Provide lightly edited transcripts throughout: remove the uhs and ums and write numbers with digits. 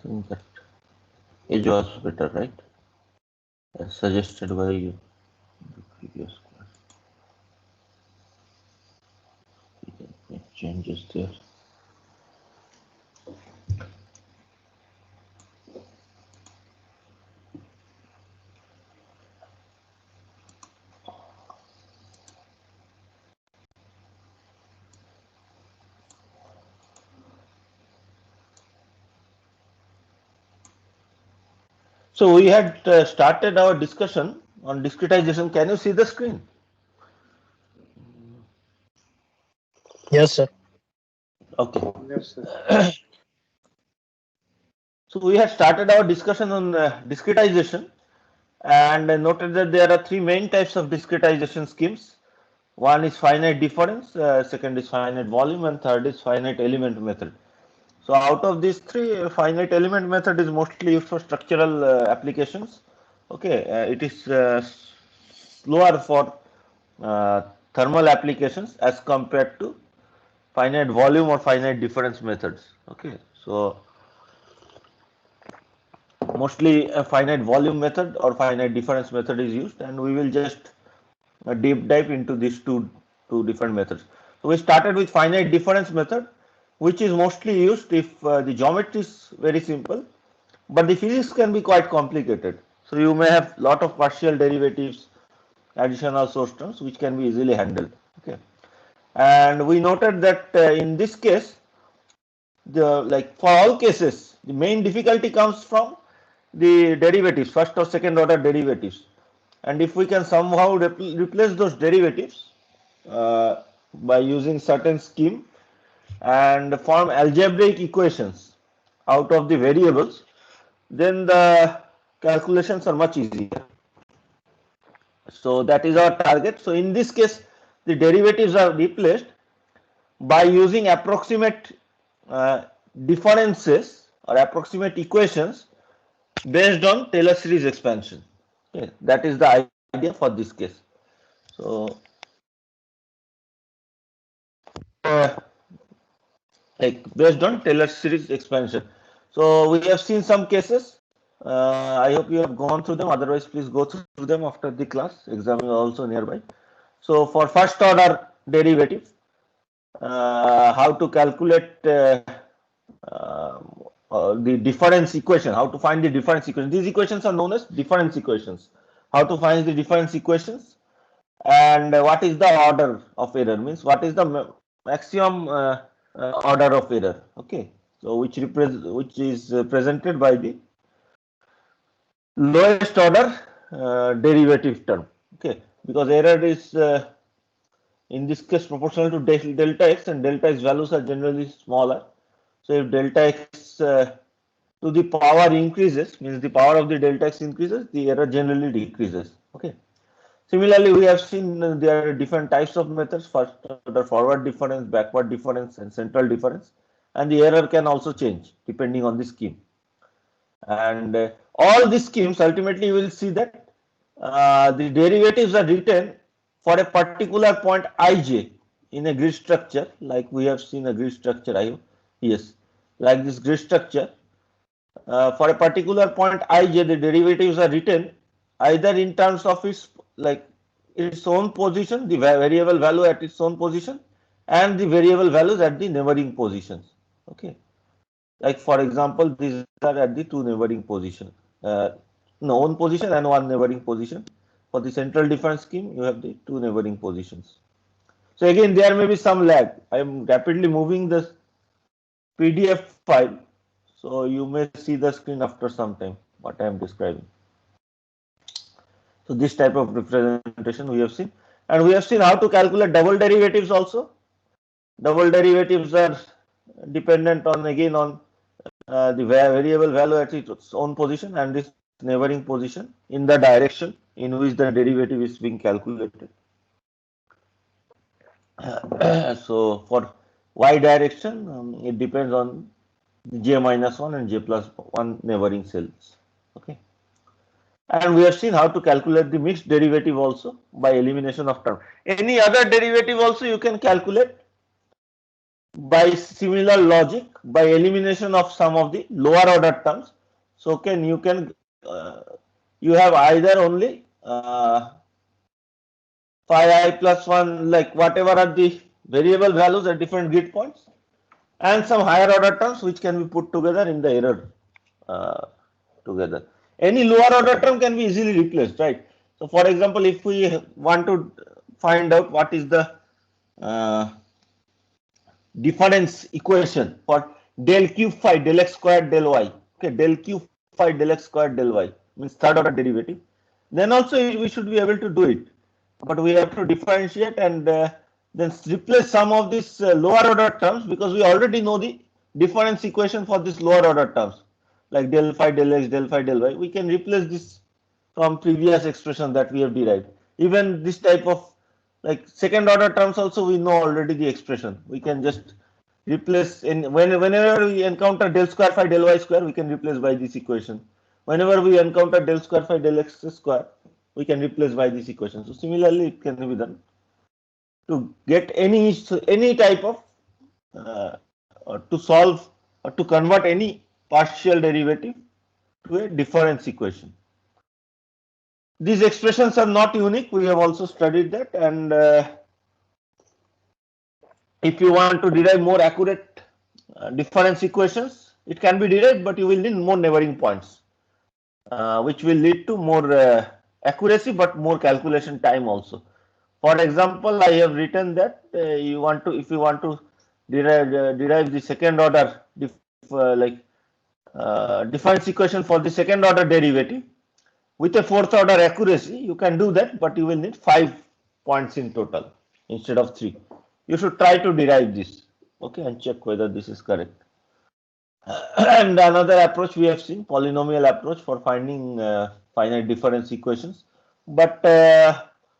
think that edge was better, right? As suggested by you the previous class. We can make changes there. So we had started our discussion on discretization. Can you see the screen? Yes, sir. Okay. Yes, sir. So we had started our discussion on discretization and noted that there are three main types of discretization schemes. One is finite difference, second is finite volume, and third is finite element method. So out of these three, finite element method is mostly used for structural applications. Okay, it is slower for uh, thermal applications as compared to finite volume or finite difference methods. Okay, so mostly a finite volume method or finite difference method is used, and we will just deep dive into these two different methods. So we started with finite difference method, which is mostly used if the geometry is very simple, but the physics can be quite complicated. So you may have lot of partial derivatives, additional source terms, which can be easily handled. Okay, and we noted that in this case, the like for all cases, the main difficulty comes from the derivatives, first or second order derivatives, and if we can somehow replace those derivatives by using certain scheme and form algebraic equations out of the variables, then the calculations are much easier. So that is our target. So in this case, the derivatives are replaced by using approximate uh, differences or approximate equations based on Taylor series expansion. Okay, that is the idea for this case. So uh, like based on Taylor series expansion. So we have seen some cases. I hope you have gone through them. Otherwise, please go through them after the class. Exam is also nearby. So for first order derivative, how to calculate uh, the difference equation, how to find the difference equation. These equations are known as difference equations. How to find the difference equations, and what is the order of error, means what is the maximum order of error. Okay, so which is presented by the lowest order derivative term. Okay, because error is in this case proportional to delta x, and delta x values are generally smaller. So if delta x to the power increases, means the power of the delta x increases, the error generally decreases. Okay. Similarly, we have seen there are different types of methods: first order forward difference, backward difference, and central difference, and the error can also change depending on the scheme. And all these schemes, ultimately you will see that the derivatives are written for a particular point ij in a grid structure, like we have seen a grid structure. I hope, yes, like this grid structure. For a particular point ij, the derivatives are written either in terms of its like its own position, the variable value at its own position, and the variable values at the neighboring positions. Okay, like for example, these are at the two neighboring position, no, one position and one neighboring position. For the central difference scheme, you have the two neighboring positions. So again, there may be some lag. I am rapidly moving the PDF file, so you may see the screen after some time what I am describing. So this type of representation we have seen, and we have seen how to calculate double derivatives also. Double derivatives are dependent on again on the variable value at its own position and this neighboring position in the direction in which the derivative is being calculated. So for y direction, it depends on j minus 1 and j plus 1 neighboring cells. Okay. And we have seen how to calculate the mixed derivative also by elimination of term. Any other derivative also you can calculate by similar logic, by elimination of some of the lower order terms. So you have either only phi I plus 1, like whatever are the variable values at different grid points, and some higher order terms which can be put together in the error uh, together. Any lower order term can be easily replaced, right? So for example, if we want to find out what is the uh, difference equation for del q phi del x squared del y, okay, del q phi del x squared del y means third order derivative, then also we should be able to do it, but we have to differentiate and then replace some of these lower order terms, because we already know the difference equation for these lower order terms like del phi del x del phi del y. We can replace this from previous expression that we have derived. Even this type of like second order terms also we know already the expression. We can just replace whenever we encounter del square phi del y square, we can replace by this equation. Whenever we encounter del square phi del x square, we can replace by this equation. So similarly, it can be done to get any type of to solve or to convert any partial derivative to a difference equation. These expressions are not unique. We have also studied that, and if you want to derive more accurate difference equations, it can be derived, but you will need more neighboring points, which will lead to more accuracy, but more calculation time also. For example, I have written that if you want to derive the second order difference equation for the second order derivative with a fourth order accuracy, you can do that, but you will need 5 points in total instead of 3. You should try to derive this, okay, and check whether this is correct. And another approach we have seen, polynomial approach for finding finite difference equations, but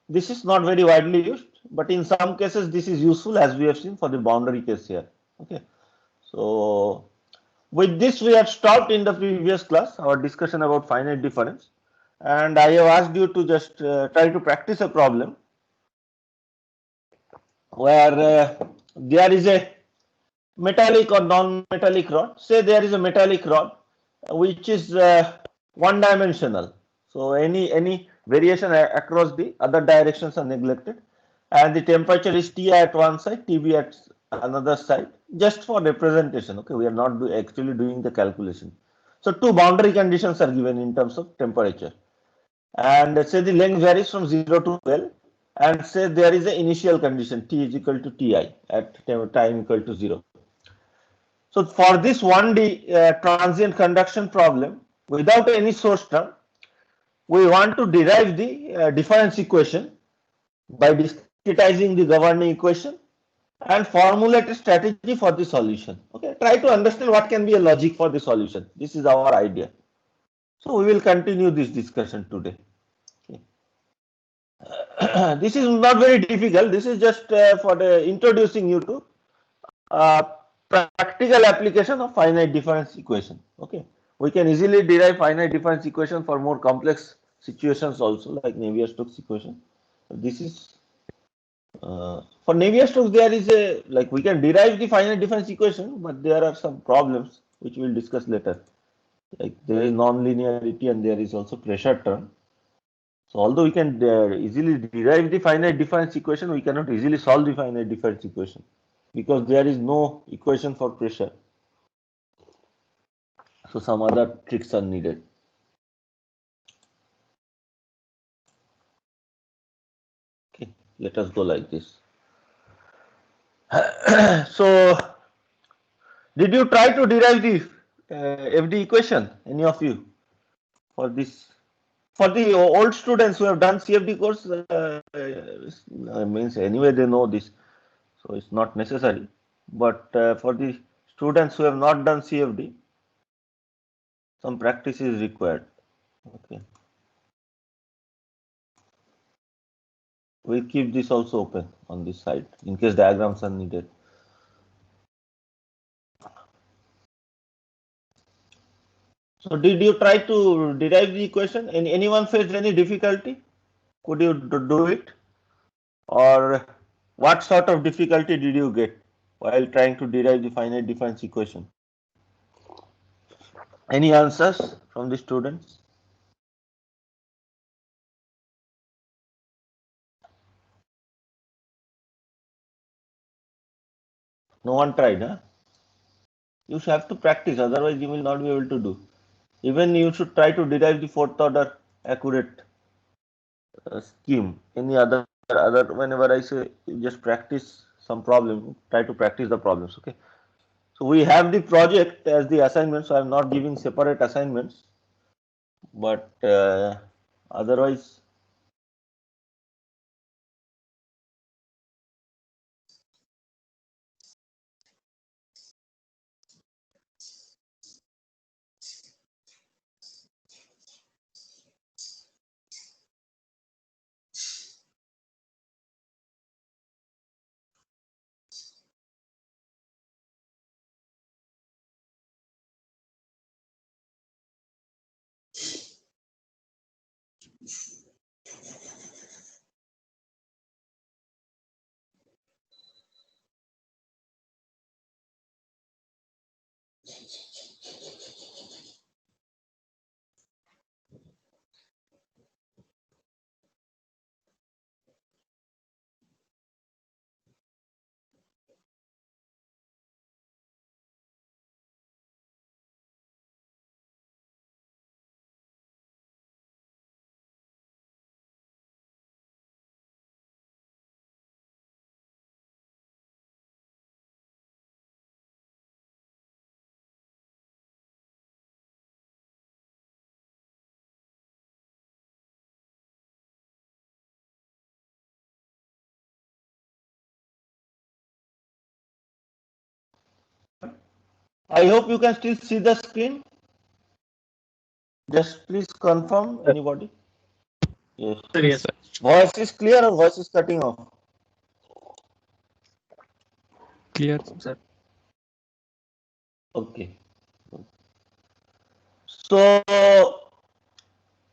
this is not very widely used, but in some cases this is useful, as we have seen for the boundary case here. Okay, so with this we have stopped in the previous class our discussion about finite difference, and I have asked you to just try to practice a problem where there is a metallic or non-metallic rod. Say there is a metallic rod which is one dimensional. So any variation across the other directions are neglected, and the temperature is Ti at one side, Tb at another side, just for representation. Okay, we are not actually doing the calculation. So two boundary conditions are given in terms of temperature, and say the length varies from 0 to L, and say there is an initial condition T is equal to Ti at time equal to 0. So for this 1D transient conduction problem, without any source term, we want to derive the difference equation by discretizing the governing equation and formulate a strategy for the solution. Okay, try to understand what can be a logic for the solution. This is our idea. So we will continue this discussion today. Okay. This is not very difficult. This is just for introducing you to uh, practical application of finite difference equation. Okay, we can easily derive finite difference equation for more complex situations also, like Navier-Stokes equation. This is for Navier-Stokes, there is a, like, we can derive the finite difference equation, but there are some problems which we will discuss later. Like there is non-linearity and there is also pressure term. So although we can easily derive the finite difference equation, we cannot easily solve the finite difference equation because there is no equation for pressure. So some other tricks are needed. Okay, let us go like this. So did you try to derive the FD equation, any of you, for this? For the old students who have done CFD course, means anyway they know this, so it's not necessary. But for the students who have not done CFD, some practice is required. Okay, we'll keep this also open on this side in case diagrams are needed. So did you try to derive the equation? And anyone faced any difficulty? Could you do it? Or what sort of difficulty did you get? while trying to derive the finite difference equation. Any answers from the students? No one tried, huh? You should have to practice, otherwise you will not be able to do. Even you should try to derive the fourth order accurate scheme. Any other whenever I say just practice some problem, try to practice the problems. Okay. So we have the project as the assignment, so I'm not giving separate assignments, but otherwise. I hope you can still see the screen. Just please confirm, anybody. Yes. Yes, sir. Voice is clear or voice is cutting off? Clear, sir. Okay. So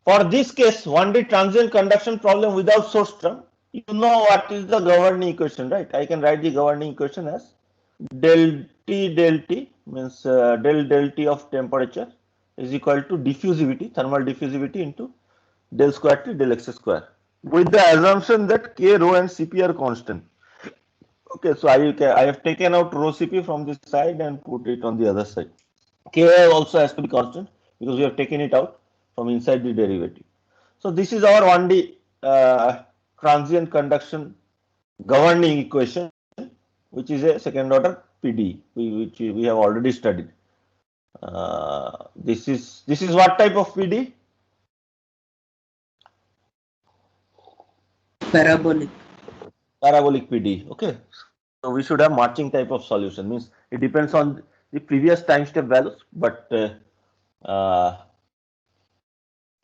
for this case, 1D transient conduction problem without source term, you know what is the governing equation, right? I can write the governing equation as del T means del T of temperature is equal to diffusivity, thermal diffusivity into del square T del x square, with the assumption that K, rho and Cp are constant. Okay, so I have taken out rho Cp from this side and put it on the other side. K also has to be constant because we have taken it out from inside the derivative. So this is our 1D transient conduction governing equation, which is a second order PD, which we have already studied. This is what type of PD? Parabolic. Parabolic PD. Okay, so we should have matching type of solution. Means it depends on the previous time step values, but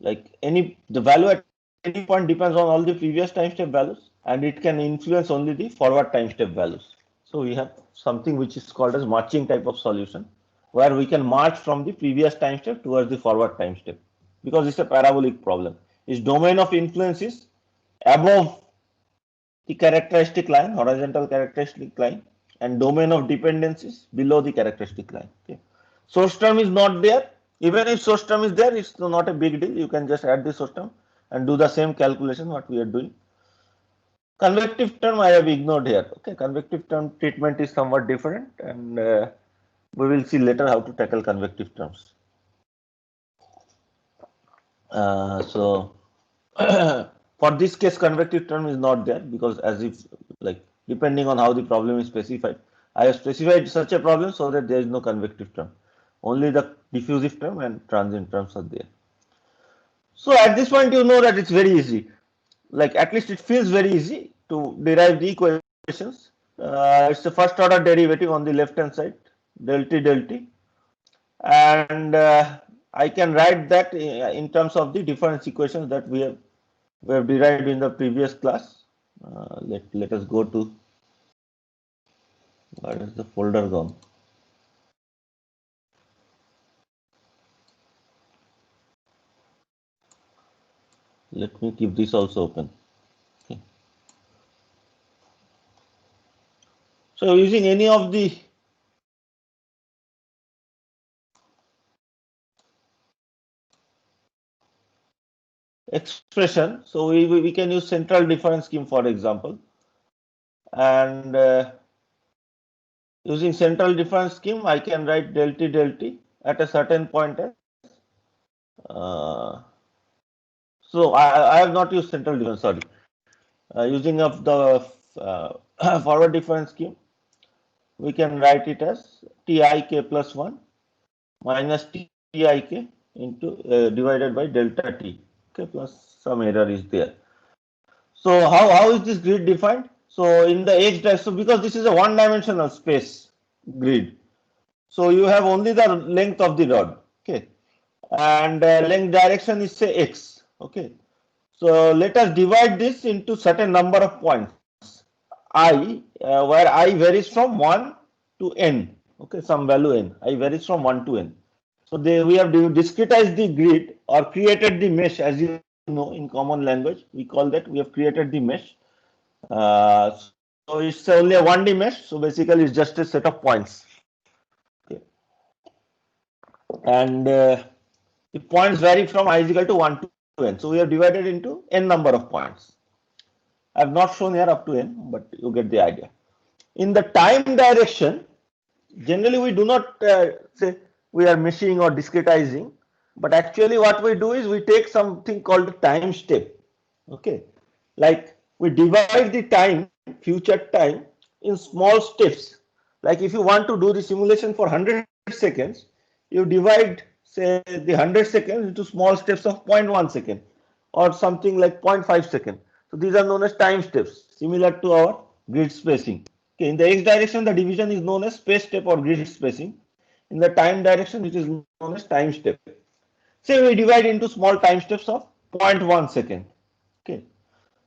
like the value at any point depends on all the previous time step values, and it can influence only the forward time step values. So we have something which is called as matching type of solution, where we can march from the previous time step towards the forward time step, because it's a parabolic problem. Its domain of influence is above the characteristic line, horizontal characteristic line, and domain of dependence is below the characteristic line. Okay. Source term is not there. Even if source term is there, it's not a big deal. You can just add the source term and do the same calculation what we are doing. Convective term I have ignored here. Okay, convective term treatment is somewhat different, and we will see later how to tackle convective terms. So for this case, convective term is not there because as if like depending on how the problem is specified, I have specified such a problem so that there is no convective term. Only the diffusive term and transient terms are there. So at this point, you know that it's very easy. Like at least it feels very easy to derive the equations. It's the first order derivative on the left hand side, del t, and I can write that in terms of the difference equations that we have derived in the previous class. Let us go to where is the folder gone? Let me keep this also open. Okay. So using any of the expression, so we can use central difference scheme, for example, and using central difference scheme, I can write del t at a certain point as so I have not used central difference, sorry. Using of the forward difference scheme, we can write it as tik plus 1 minus tik into divided by delta t, okay, plus some error is there. So how is this grid defined? So in the x direction, so because this is a one-dimensional space grid, so you have only the length of the rod, okay, and length direction is say x, okay. So let us divide this into certain number of points I, where I varies from 1 to n, okay, some value n, I varies from 1 to n. So we have discretized the grid or created the mesh, as you know, in common language we call that, we have created the mesh. So it's only a 1D mesh, so basically it's just a set of points, okay. And the points vary from I is equal to 1 to n, so we have divided into n number of points. I have not shown here up to n, but you get the idea. In the time direction, generally we do not say we are meshing or discretizing, but actually what we do is we take something called a time step, okay. Like we divide the time, future time, in small steps. Like if you want to do the simulation for 100 seconds, you divide say the 100 seconds into small steps of 0.1 second or something like 0.5 second. So these are known as time steps, similar to our grid spacing. Okay, in the x direction, the division is known as space step or grid spacing. In the time direction, it is known as time step. Say we divide into small time steps of 0.1 second. Okay.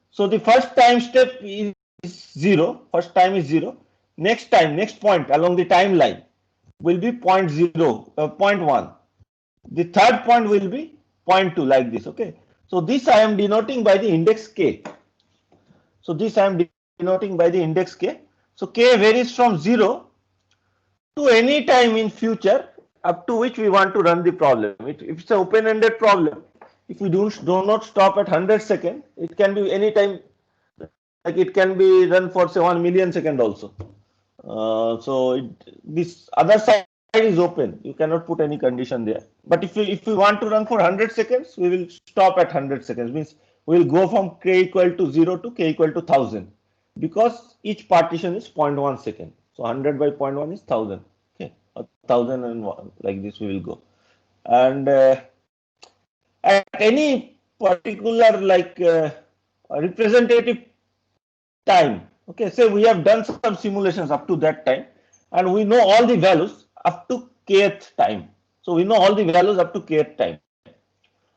So the first time step is 0. First time is 0. Next time, next point along the timeline will be 0.1. The third point will be 0.2, like this. Okay. So this I am denoting by the index k. So this I am denoting by the index k. So k varies from 0 to any time in future up to which we want to run the problem. If it's an open-ended problem, if we do not stop at 100 seconds, it can be any time, like it can be run for say 1 million second also. So this other side is open, you cannot put any condition there. But if we want to run for 100 seconds, we will stop at 100 seconds, means we will go from k equal to 0 to k equal to 1000, because each partition is 0.1 second. So 100 by 0.1 is 1000, okay, 1001, like this we will go. And at any particular like representative time, okay, say we have done some simulations up to that time and we know all the values up to kth time. So we know all the values up to kth time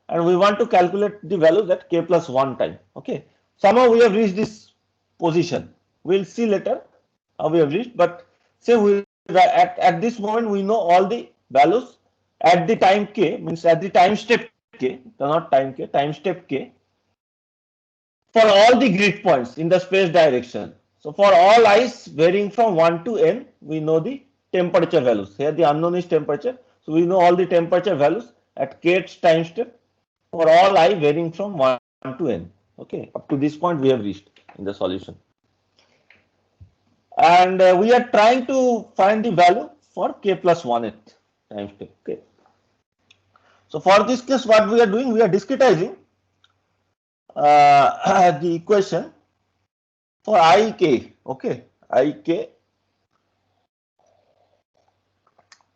and we want to calculate the values at k plus 1 time, okay. Somehow we have reached this position, we'll see later how we have reached, but say we at this moment we know all the values at the time k, means at the time step k, not time k, time step k, for all the grid points in the space direction. So for all i's varying from 1 to n, we know the temperature values. Here the unknown is temperature. So we know all the temperature values at kth time step for all I varying from 1 to n. Okay, up to this point we have reached in the solution. And we are trying to find the value for k plus 1th time step. Okay. So for this case, what we are doing, we are discretizing the equation for ik, okay, ik,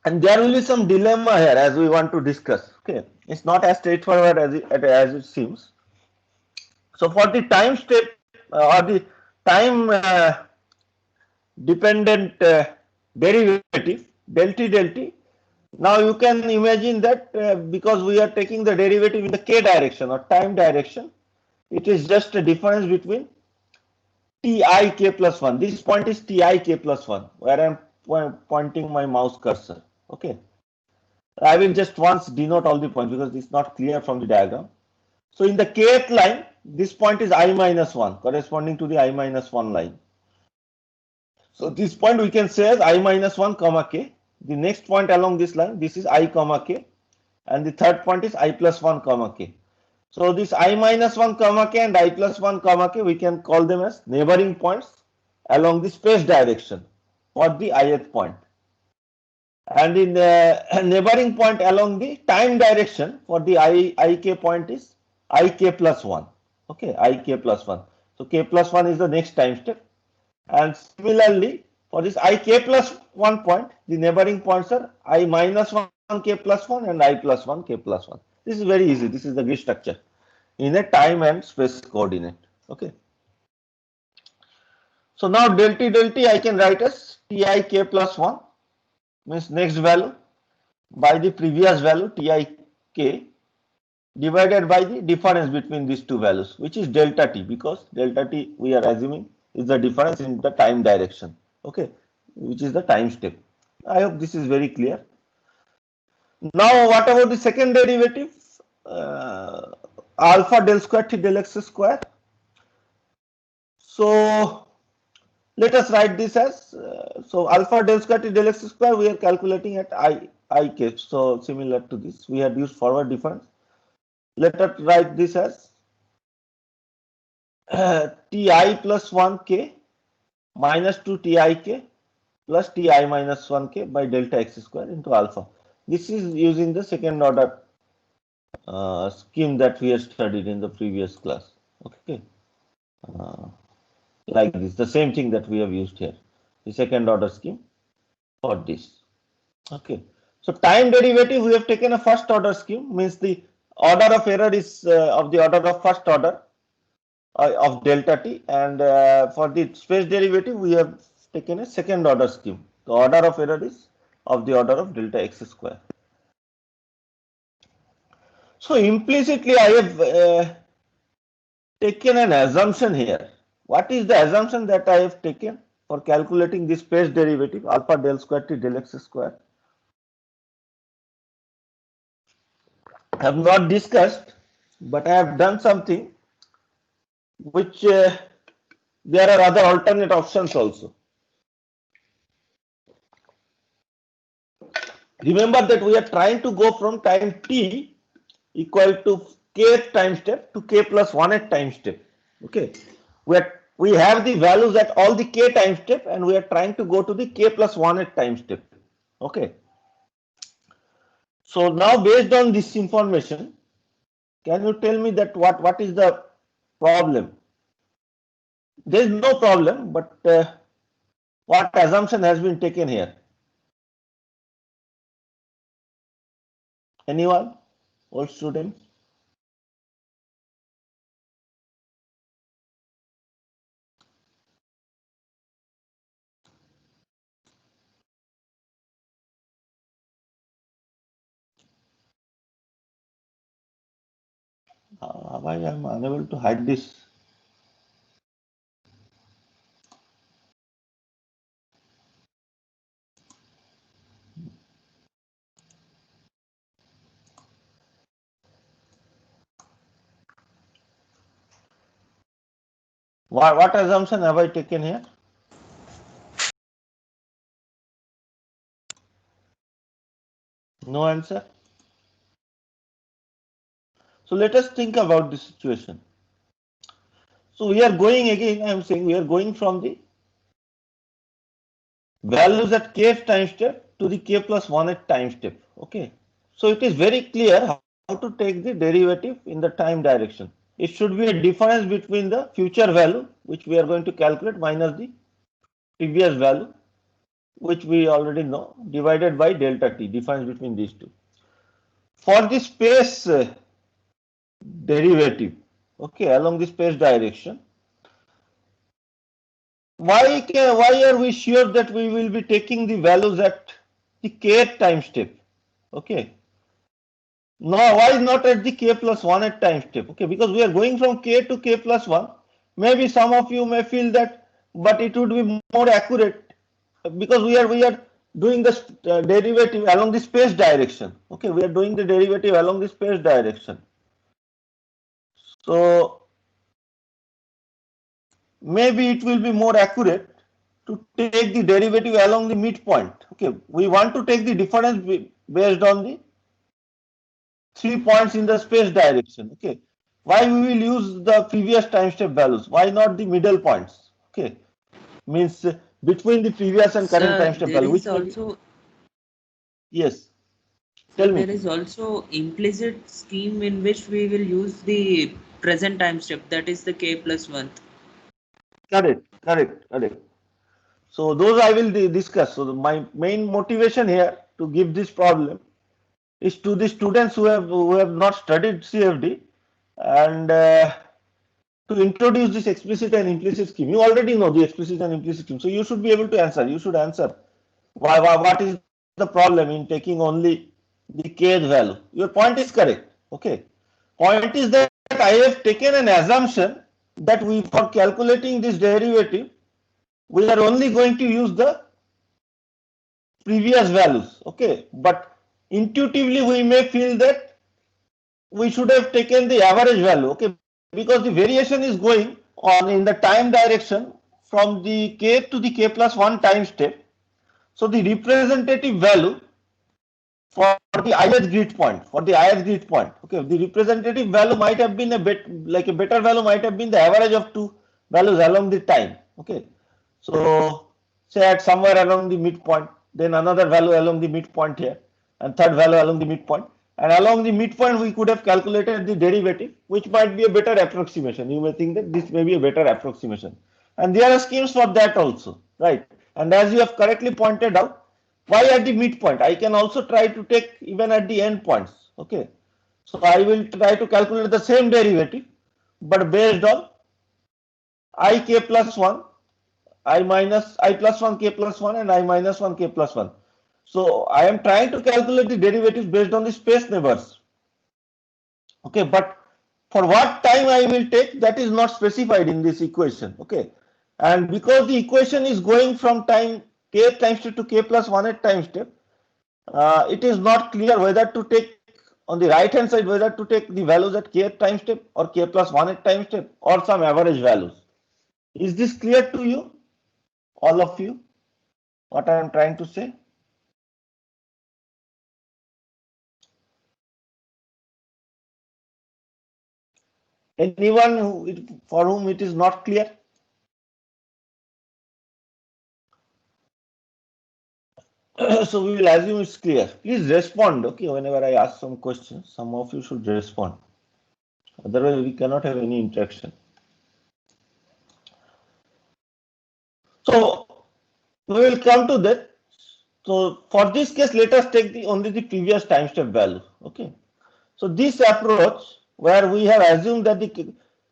and there will be some dilemma here as we want to discuss. Okay, it's not as straightforward as it seems. So for the time step or the time dependent derivative del t, now you can imagine that because we are taking the derivative in the k direction or time direction, it is just a difference between tik plus 1. This point is tik plus 1 where I am pointing my mouse cursor. Okay, I will just once denote all the points because it's not clear from the diagram. So in the kth line, this point is I minus 1 corresponding to the I minus 1 line. So this point we can say as I minus 1 comma k. The next point along this line, this is I comma k, and the third point is I plus 1 comma k. So this I minus 1 comma k and I plus 1 comma k, we can call them as neighboring points along the space direction for the ith point. And in the neighboring point along the time direction for the ik point is ik plus 1. Okay, ik plus 1. So k plus 1 is the next time step. And similarly, for this ik plus 1 point, the neighboring points are I minus 1 k plus 1 and I plus 1 k plus 1. This is very easy. This is the grid structure in a time and space coordinate. Okay. So now del t I can write as tik plus 1 means next value by the previous value tik divided by the difference between these two values, which is delta t, because delta t we are assuming is the difference in the time direction, okay, which is the time step. I hope this is very clear. Now what about the second derivative, alpha del square t del x square? So let us write this as so alpha del square t del x square we are calculating at ik. So similar to this, we had used forward difference. Let us write this as ti plus 1k minus 2 tik plus ti minus 1k by delta x square into alpha. This is using the second order scheme that we have studied in the previous class. Okay, like this, the same thing that we have used here, the second order scheme for this. Okay, so time derivative we have taken a first order scheme, means the order of error is of the order of first order of delta t, and for the space derivative we have taken a second order scheme. The order of error is of the order of delta x square. So implicitly I have taken an assumption here. What is the assumption that I have taken for calculating this space derivative alpha del square t del x square? I have not discussed, but I have done something which there are other alternate options also. Remember that we are trying to go from time t equal to kth time step to k plus 1th time step. Okay, we have the values at all the k time step, and we are trying to go to the k plus 1th time step. Okay. So now based on this information, can you tell me that what is the problem? There is no problem, but what assumption has been taken here? Anyone? All students? Why I am unable to hide this? What assumption have I taken here? No answer. So let us think about this situation. So we are going again, I am saying we are going from the values at kth time step to the k plus 1th time step. Okay. So it is very clear how to take the derivative in the time direction. It should be a difference between the future value, which we are going to calculate, minus the previous value, which we already know, divided by delta t, difference between these two. For the space derivative, okay, along the space direction, why are we sure that we will be taking the values at the kth time step? Okay. No, why not at the k plus 1th time step? Okay, because we are going from k to k plus 1. Maybe some of you may feel that, but it would be more accurate because we are doing the derivative along the space direction. Okay, we are doing the derivative along the space direction. So maybe it will be more accurate to take the derivative along the midpoint. Okay, we want to take the difference based on the 3 points in the space direction. Okay, why we will use the previous time step values? Why not the middle points? Okay, means between the previous and current time Sir, step there value, is which may be, also yes. sir, Tell me. there is also implicit scheme in which we will use the present time step, that is the k plus 1. Correct, correct, correct. So those I will discuss. So my main motivation here to give this problem is to the students who have not studied CFD, and to introduce this explicit and implicit scheme. You already know the explicit and implicit scheme, so you should be able to answer. You should answer why what is the problem in taking only the kth value. Your point is correct. Okay. Point is that I have taken an assumption that we, for calculating this derivative, we are only going to use the previous values. Okay, but intuitively we may feel that we should have taken the average value. Okay, because the variation is going on in the time direction from the k to the k plus 1 time step. So the representative value for the ith grid point, okay, the representative value might have been a bit like a better value might have been the average of two values along the time. Okay, so say at somewhere along the midpoint, then another value along the midpoint here, and third value along the midpoint. And along the midpoint, we could have calculated the derivative, which might be a better approximation. You may think that this may be a better approximation. And there are schemes for that also, right? And as you have correctly pointed out, why at the midpoint? I can also try to take even at the end points. Okay. So I will try to calculate the same derivative, but based on ik plus 1, I minus I plus 1 k plus 1 and I minus 1 k plus 1. So I am trying to calculate the derivatives based on the space neighbors. Okay, but for what time I will take, that is not specified in this equation. Okay, and because the equation is going from time k time step to k plus 1 at time step, it is not clear whether to take on the right hand side, whether to take the values at k time step or k plus 1 at time step or some average values. Is this clear to you, all of you, what I am trying to say? Anyone for whom it is not clear? So we will assume it's clear. Please respond. Okay, whenever I ask some questions, some of you should respond. Otherwise, we cannot have any interaction. So we will come to that. So for this case, let us take only the previous time step value. Okay. So this approach, where we have assumed that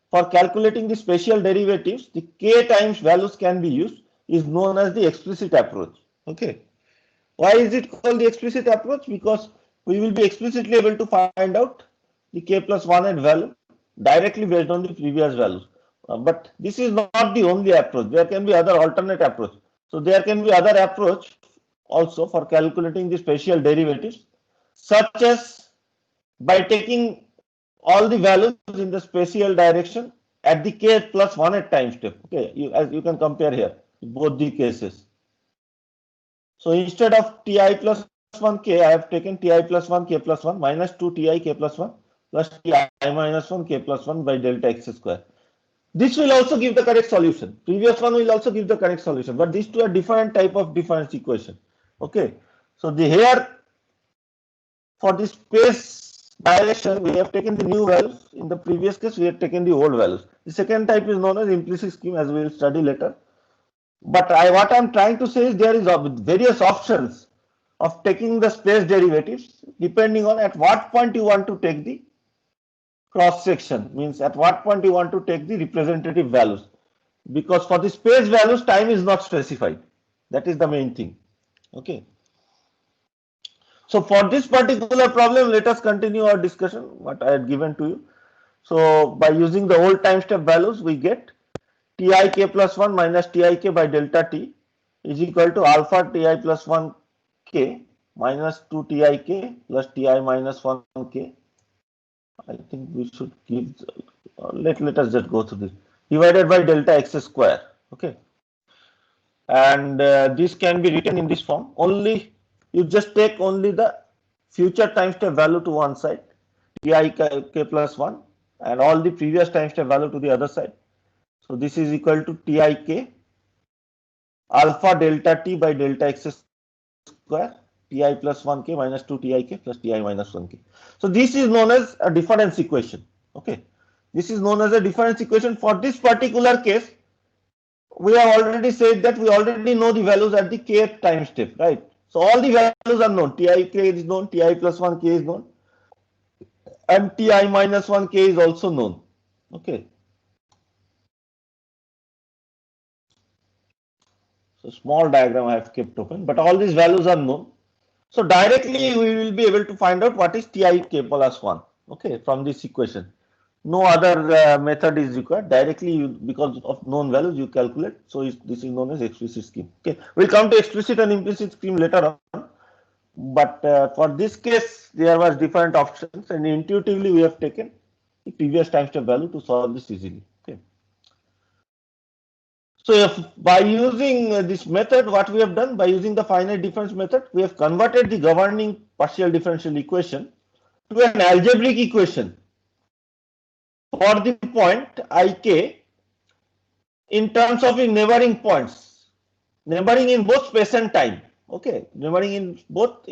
for calculating the spatial derivatives, the k times values can be used, is known as the explicit approach. Okay. Why is it called the explicit approach? Because we will be explicitly able to find out the k plus 1 at value directly based on the previous values. But this is not the only approach. There can be other alternate approach. So there can be other approach also for calculating the spatial derivatives, such as by taking all the values in the spatial direction at the k plus 1 at time step. Okay, as you can compare here both the cases. So instead of ti plus 1 k, I have taken ti plus 1 k plus 1 minus 2 ti k plus 1 plus ti minus 1 k plus 1 by delta x square. This will also give the correct solution. Previous one will also give the correct solution, but these two are different type of difference equation. Okay, so the here for the space direction, we have taken the new values. In the previous case, we have taken the old values. The second type is known as implicit scheme, as we will study later. But what I'm trying to say is there is various options of taking the space derivatives depending on at what point you want to take the cross section, means at what point you want to take the representative values, because for the space values time is not specified. That is the main thing. Okay. So for this particular problem, let us continue our discussion what I had given to you. So by using the old time step values, we get tik plus 1 minus tik by delta t is equal to alpha ti plus 1 k minus 2 tik plus ti minus 1 k. I think we should give, let us just go through this, divided by delta x square. Okay. and this can be written in this form. Only you just take only the future time step value to one side, ti k plus 1, and all the previous time step value to the other side. So this is equal to ti k alpha delta t by delta x square ti plus 1k minus 2 ti k plus ti minus 1k. So this is known as a difference equation. Okay, this is known as a difference equation. For this particular case, we have already said that we already know the values at the kth time step, right? So all the values are known. Ti k is known, ti plus 1k is known, and ti minus 1k is also known. Okay. So small diagram I have kept open, but all these values are known. So directly we will be able to find out what is ti k plus 1. Okay, from this equation. No other method is required. Directly, because of known values, you calculate. So this is known as explicit scheme. Okay, we'll come to explicit and implicit scheme later on. But for this case, there was different options, and intuitively we have taken the previous time step value to solve this easily. Okay. So if by using this method, what we have done by using the finite difference method, we have converted the governing partial differential equation to an algebraic equation for the point ik in terms of the neighboring points, neighboring in both space and time. Okay, neighboring in both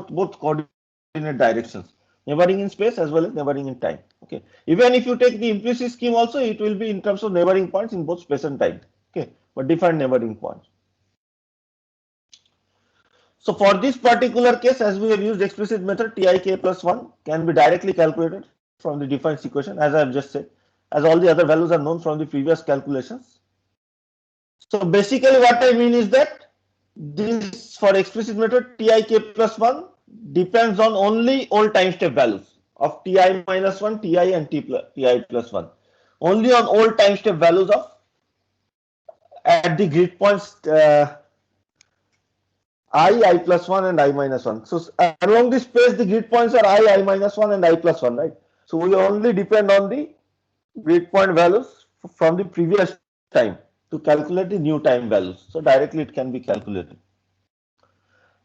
both coordinate directions, neighboring in space as well as neighboring in time. Okay, even if you take the implicit scheme also, it will be in terms of neighboring points in both space and time. Okay, but different neighboring points. So for this particular case, as we have used explicit method, tik plus 1 can be directly calculated from the difference equation, as I have just said, as all the other values are known from the previous calculations. So basically what I mean is that this, for explicit method, tik plus 1 depends on only all time step values of ti minus 1, ti and ti plus 1. Only on all time step values of at the grid points I plus 1 and I minus 1. So along this space, the grid points are I minus 1 and I plus 1, right? So we only depend on the grid point values from the previous time to calculate the new time values. So directly it can be calculated.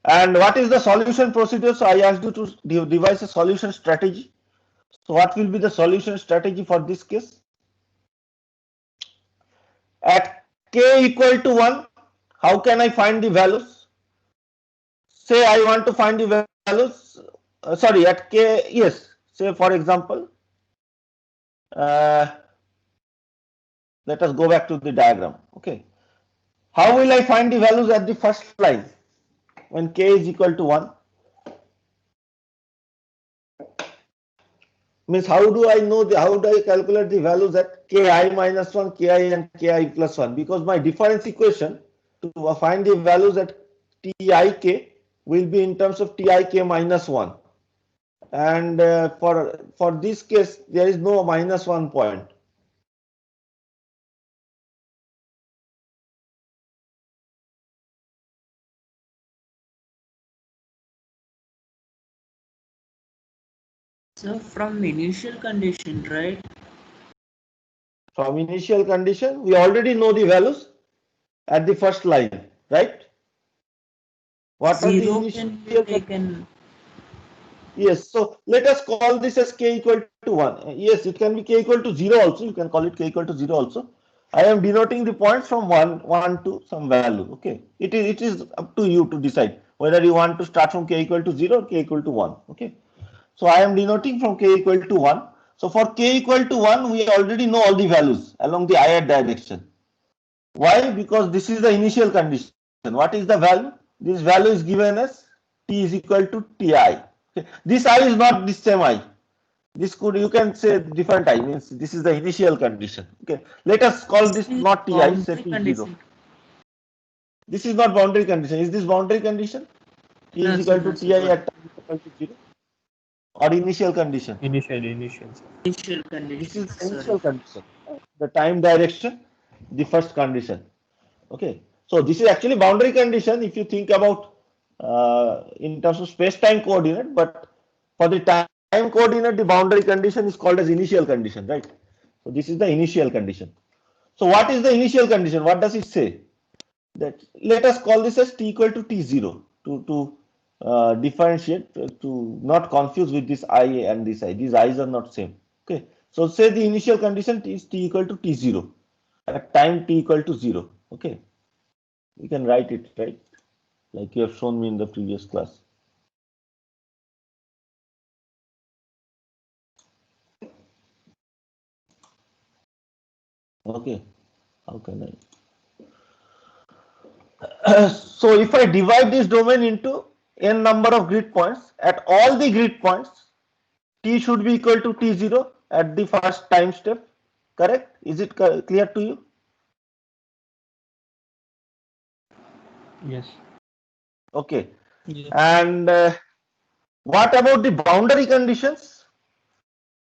And what is the solution procedure? So I asked you to devise a solution strategy. So what will be the solution strategy for this case? At k equal to 1, how can I find the values? Say I want to find the values, sorry, at k, yes, say for example, let us go back to the diagram. Okay, how will I find the values at the first line when k is equal to 1? Means how do I know how do I calculate the values at ki minus 1, ki and ki plus 1? Because my difference equation to find the values at tik will be in terms of tik minus 1, and for this case there is no minus 1 point. So from initial condition, right? From initial condition, we already know the values at the first line, right? What are the Zero initial can be taken. Yes, so let us call this as k equal to 1. Yes, it can be k equal to 0 also. You can call it k equal to 0 also. I am denoting the points from 1 to some value. Okay, it is up to you to decide whether you want to start from k equal to 0 or k equal to 1. Okay, so I am denoting from k equal to 1. So for k equal to 1, we already know all the values along the ith direction. Why? Because this is the initial condition. What is the value? This value is given as t is equal to ti. Okay. This I is not this same I. This could, you can say different I, means this is the initial condition. Okay. Let us call this not ti, say t0. This is not boundary condition. Is this boundary condition? T is equal to ti at time equal to 0, or initial condition? Initial. Initial condition. This is the initial condition. The time direction, the first condition. Okay. So this is actually boundary condition if you think about in terms of space-time coordinate, but for the time coordinate, the boundary condition is called as initial condition, right? So this is the initial condition. So what is the initial condition? What does it say? that let us call this as t equal to t0 to differentiate, to not confuse with this I and this I. These I's are not same. Okay. So say the initial condition is t equal to t0 at time t equal to 0. Okay. You can write it, right? Like you have shown me in the previous class. Okay. How can I? So if I divide this domain into n number of grid points, at all the grid points, t should be equal to t0 at the first time step, correct? Is it clear to you? Yes. Okay. Yes. And what about the boundary conditions?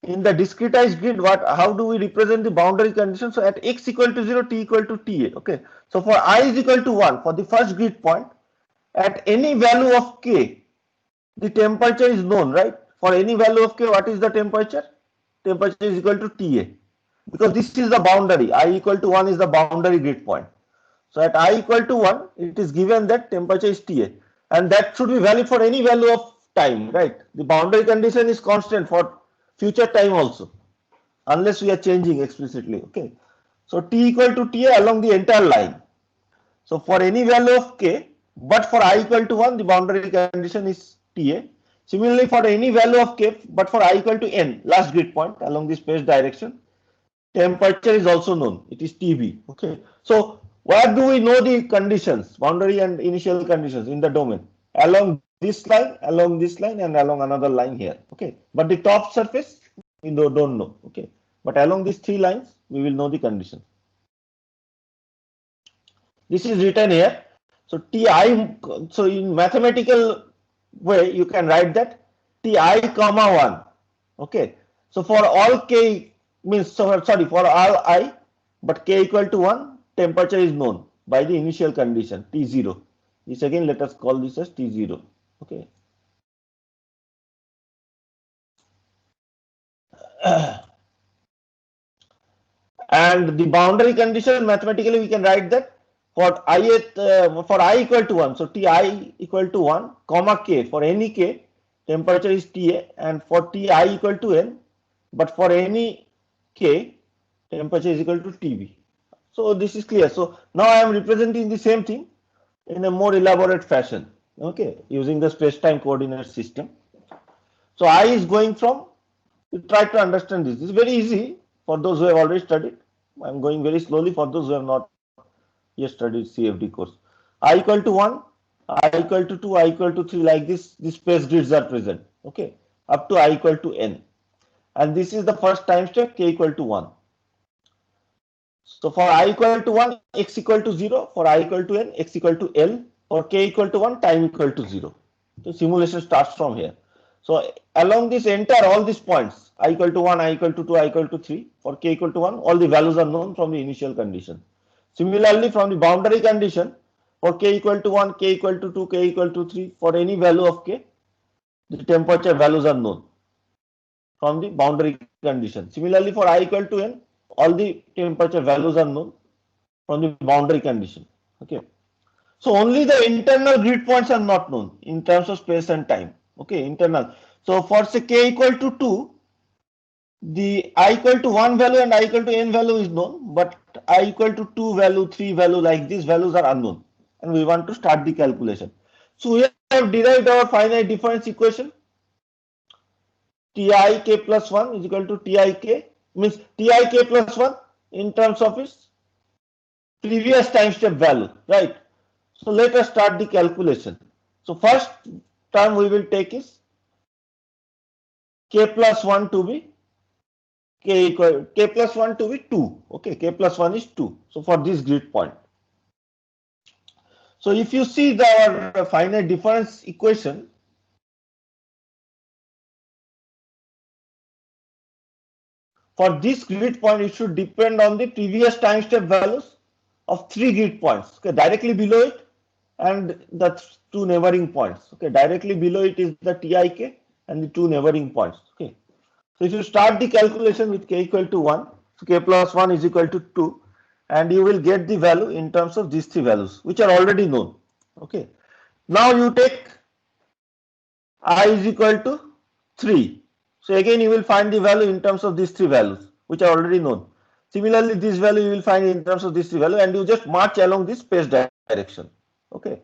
In the discretized grid, how do we represent the boundary conditions? So at x equal to 0, t equal to ta. Okay. So for I is equal to 1 for the first grid point, at any value of k, the temperature is known, right? For any value of k, what is the temperature? Temperature is equal to Ta, because this is the boundary. I equal to 1 is the boundary grid point. So at I equal to 1, it is given that temperature is Ta, and that should be valid for any value of time, right? The boundary condition is constant for future time also, unless we are changing explicitly. Okay. So T equal to Ta along the entire line. So for any value of k, but for I equal to 1, the boundary condition is Ta. Similarly, for any value of k, but for I equal to n, last grid point along the space direction, temperature is also known. It is Tb. Okay. So where do we know the conditions, boundary and initial conditions in the domain? Along this line, and along another line here. Okay. But the top surface, we don't know. Okay. But along these three lines, we will know the conditions. This is written here. So Ti, so in mathematical way, you can write that Ti comma 1. Okay. So for all k means, sorry, for all I, but k equal to 1, temperature is known by the initial condition T0. This again, let us call this as T0. Okay. And the boundary condition, mathematically we can write that for I equal to 1, so Ti equal to 1 comma k, for any k temperature is Ta, and for Ti equal to n, but for any k temperature is equal to Tb. So this is clear. So now I am representing the same thing in a more elaborate fashion, okay, using the space-time coordinate system. So I is going from, you try to understand this. This is very easy for those who have already studied. I'm going very slowly for those who have not yet studied CFD course. I equal to 1, I equal to 2, I equal to 3, like this, the space grids are present, okay, up to I equal to n. And this is the first time step, k equal to 1. So for I equal to 1, x equal to 0, for I equal to n, x equal to L, for k equal to 1, time equal to 0. So simulation starts from here. So along this entire, all these points, I equal to 1, I equal to 2, I equal to 3, for k equal to 1, all the values are known from the initial condition. Similarly, from the boundary condition, for k equal to 1, k equal to 2, k equal to 3, for any value of k, the temperature values are known from the boundary condition. Similarly, for I equal to n, all the temperature values are known from the boundary condition. Okay. So only the internal grid points are not known in terms of space and time. Okay, internal. So for say k equal to 2, the I equal to 1 value and I equal to n value is known, but I equal to 2 value, 3 value, like these values are unknown, and we want to start the calculation. So we have derived our finite difference equation. Tik plus 1 is equal to Tik, means Tik plus 1 in terms of its previous time step value, right? So let us start the calculation. So first term we will take is k plus 1 to be k plus 1 to be 2. Okay, k plus 1 is 2. So for this grid point. So if you see our finite difference equation, for this grid point, it should depend on the previous time step values of 3 grid points. Okay, directly below it and the 2 neighboring points. Okay, directly below it is the Tik and the 2 neighboring points. Okay, so if you start the calculation with k equal to 1, so k plus 1 is equal to 2, and you will get the value in terms of these three values, which are already known. Okay. Now you take I is equal to 3. So again, you will find the value in terms of these three values, which are already known. Similarly, this value you will find in terms of these three values, and you just march along this space direction. Okay.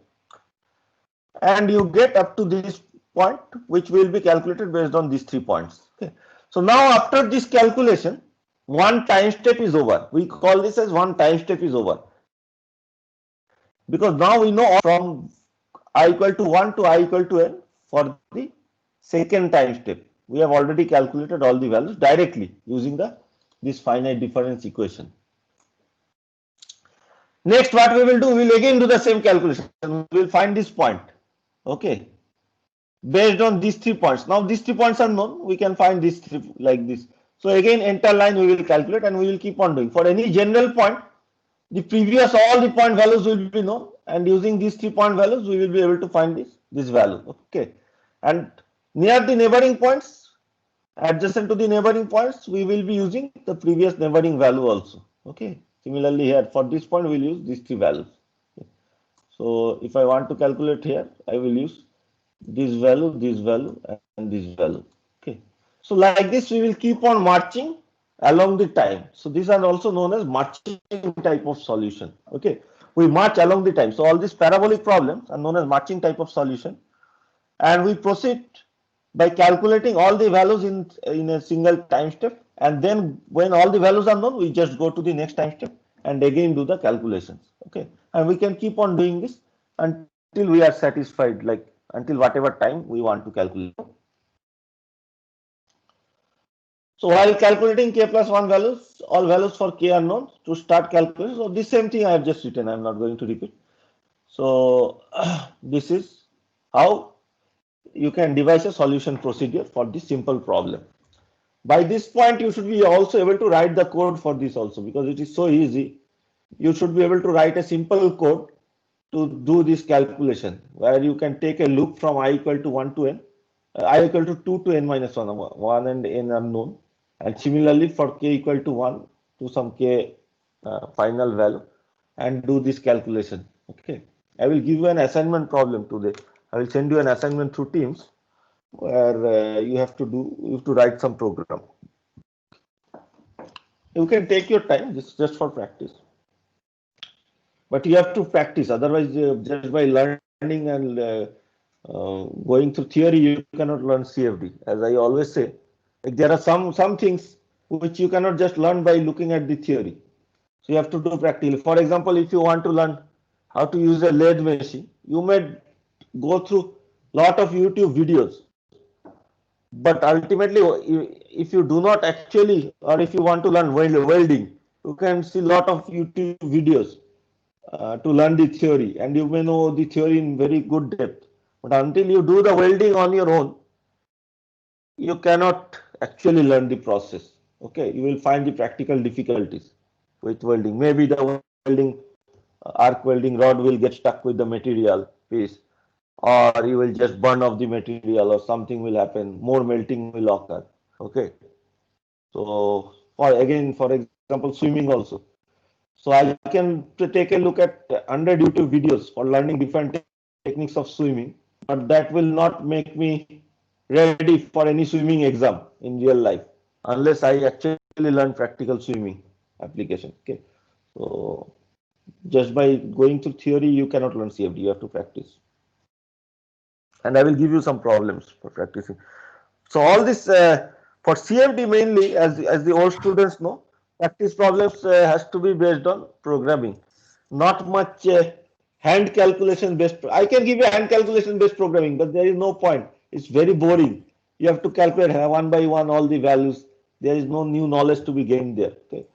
And you get up to this point, which will be calculated based on these 3 points. Okay. So now after this calculation, one time step is over. We call this as one time step is over. Because now we know from I equal to 1 to I equal to n for the second time step. We have already calculated all the values directly using this finite difference equation. Next, what we will do, we will again do the same calculation. We will find this point. Okay. Based on these 3 points. Now these 3 points are known. We can find these 3 like this. So again, entire line we will calculate, and we will keep on doing. For any general point, the previous all the point values will be known, and using these 3 point values, we will be able to find this value. Okay. And near the neighboring points, adjacent to the neighboring points, we will be using the previous neighboring value also. Okay. Similarly here, for this point, we will use these 3 values. Okay. So if I want to calculate here, I will use this value, and this value. Okay. So like this, we will keep on marching along the time. So these are also known as marching type of solution. Okay. We march along the time. So all these parabolic problems are known as marching type of solution. And we proceed by calculating all the values in a single time step. And then when all the values are known, we just go to the next time step and again do the calculations. Okay. And we can keep on doing this until we are satisfied, like until whatever time we want to calculate. So while calculating k plus 1 values, all values for k are known. To start calculation, so this same thing I have just written, I am not going to repeat. So this is how you can devise a solution procedure for this simple problem. By this point, you should be also able to write the code for this also, because it is so easy. You should be able to write a simple code to do this calculation, where you can take a loop from I equal to 1 to n, I equal to 2 to n minus 1 and n unknown, and similarly for k equal to 1 to some k final value, and do this calculation. Okay, I will give you an assignment problem today. I will send you an assignment through Teams, where you have to write some program. You can take your time, just for practice. But you have to practice, otherwise just by learning and going through theory, you cannot learn CFD. As I always say, like there are some things which you cannot just learn by looking at the theory. So you have to do practically. For example, if you want to learn how to use a lathe machine, you may go through lot of YouTube videos. But ultimately, if you do not actually, or if you want to learn welding, you can see lot of YouTube videos to learn the theory, and you may know the theory in very good depth. But until you do the welding on your own, you cannot actually learn the process. Okay, you will find the practical difficulties with welding. Maybe the welding arc welding rod will get stuck with the material piece, or you will just burn off the material, or something will happen, more melting will occur. Okay. So for example, swimming also. So I can take a look at 100 YouTube videos for learning different techniques of swimming, but that will not make me ready for any swimming exam in real life unless I actually learn practical swimming application. Okay. So just by going through theory, you cannot learn CFD. You have to practice. And I will give you some problems for practicing. So all this for CFD mainly, as the old students know, practice problems has to be based on programming, not much hand calculation based. I can give you hand calculation based programming, but there is no point. It's very boring. You have to calculate one by one all the values. There is no new knowledge to be gained there. Okay.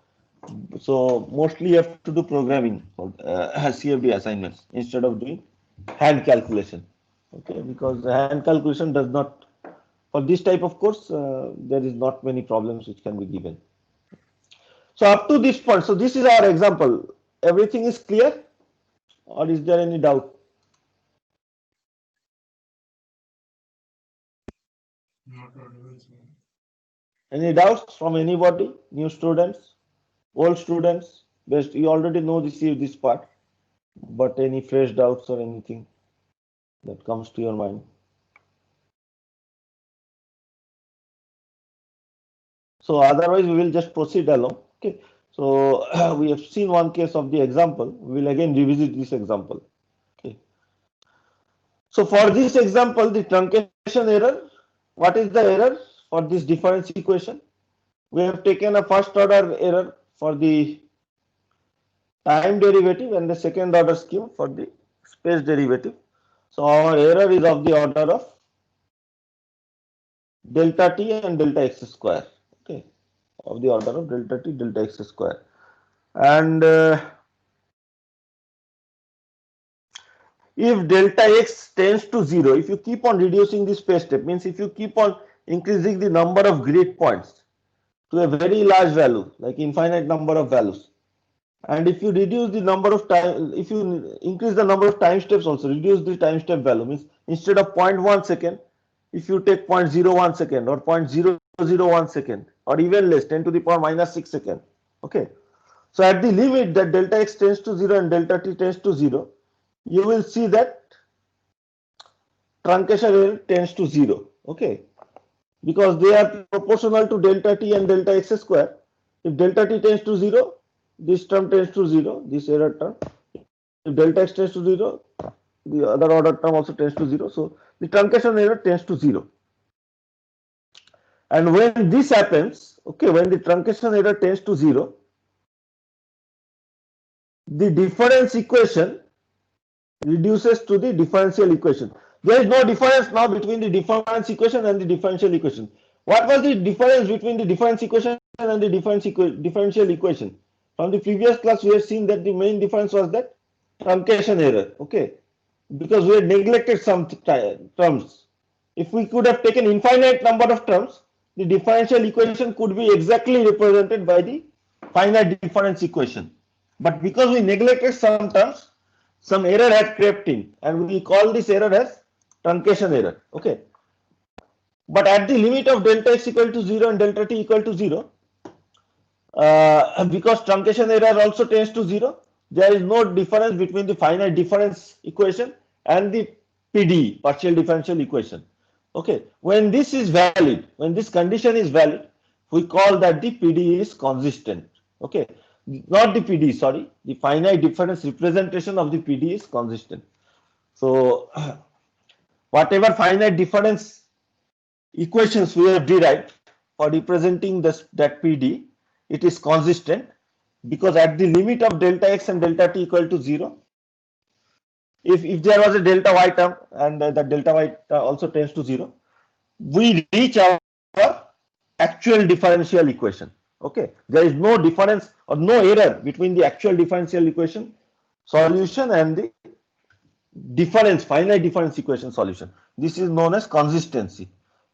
So mostly you have to do programming for CFD assignments instead of doing hand calculation. Okay, because the hand calculation does not, for this type of course, there is not many problems which can be given. So up to this point, so this is our example. Everything is clear, or is there any doubt? Any doubts from anybody? New students, old students? Best you already know this part, but any fresh doubts or anything that comes to your mind? So otherwise we will just proceed along. Okay. So we have seen one case of the example. We will again revisit this example. Okay. So for this example, the truncation error, what is the error for this difference equation? We have taken a first order error for the time derivative and the second order scheme for the space derivative. So our error is of the order of delta t and delta x square. Okay, of the order of delta t delta x square. And if delta x tends to 0, if you keep on reducing the space step, means if you keep on increasing the number of grid points to a very large value, like infinite number of values, and if you reduce the number of time, if you increase the number of time steps also, reduce the time step value, means instead of 0.1 second, if you take 0.01 second or 0.001 second or even less, 10 to the power minus 6 second. Okay. So at the limit that delta x tends to 0 and delta t tends to 0, you will see that truncation error tends to 0. Okay. Because they are proportional to delta t and delta x square. If delta t tends to 0, this term tends to 0, this error term. If delta x tends to 0, the other order term also tends to 0. So the truncation error tends to 0. And when this happens, okay, when the truncation error tends to 0, the difference equation reduces to the differential equation. There is no difference now between the difference equation and the differential equation. What was the difference between the difference equation and the differential equation? From the previous class, we have seen that the main difference was that truncation error. Okay, because we had neglected some terms. If we could have taken infinite number of terms, the differential equation could be exactly represented by the finite difference equation. But because we neglected some terms, some error had crept in, and we call this error as truncation error. Okay. But at the limit of delta x equal to 0 and delta t equal to 0, because truncation error also tends to 0, there is no difference between the finite difference equation and the PDE, partial differential equation. Okay, when this is valid, when this condition is valid, we call that the PDE is consistent. Okay, not the PDE, sorry, the finite difference representation of the PDE is consistent. So whatever finite difference equations we have derived for representing this, that PDE, it is consistent, because at the limit of delta x and delta t equal to 0, if there was a delta y term and the delta y also tends to 0, we reach our actual differential equation. Okay, there is no difference or no error between the actual differential equation solution and the finite difference equation solution. This is known as consistency,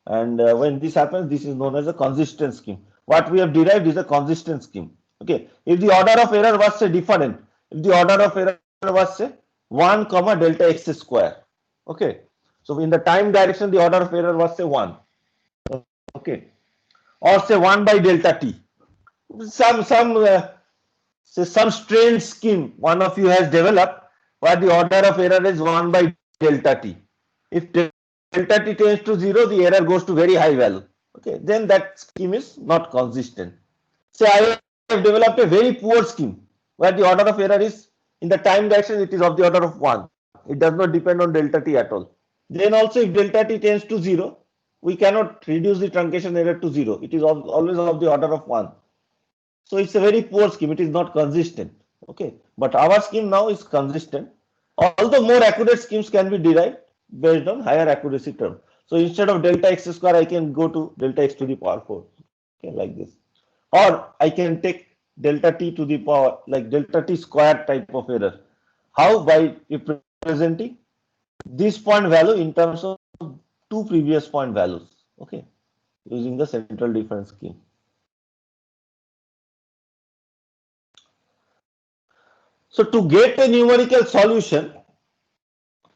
and when this happens, this is known as a consistent scheme. What we have derived is a consistent scheme. Okay, if the order of error was say different, if the order of error was say 1 comma delta x square, okay, so in the time direction the order of error was say 1, okay, or say 1 by delta t, some strange scheme one of you has developed where the order of error is 1 by delta t. If delta t tends to 0, the error goes to very high value. Okay, then that scheme is not consistent. Say I have developed a very poor scheme where the order of error is in the time direction, it is of the order of 1. It does not depend on delta t at all. Then also if delta t tends to 0, we cannot reduce the truncation error to 0. It is always of the order of 1. So it's a very poor scheme. It is not consistent. Okay, but our scheme now is consistent. Although more accurate schemes can be derived based on higher accuracy term. So instead of delta x square, I can go to delta x to the power 4. Okay, like this. Or I can take delta t to the power, like delta t square type of error. How? By representing this point value in terms of two previous point values. Okay, using the central difference scheme. So to get a numerical solution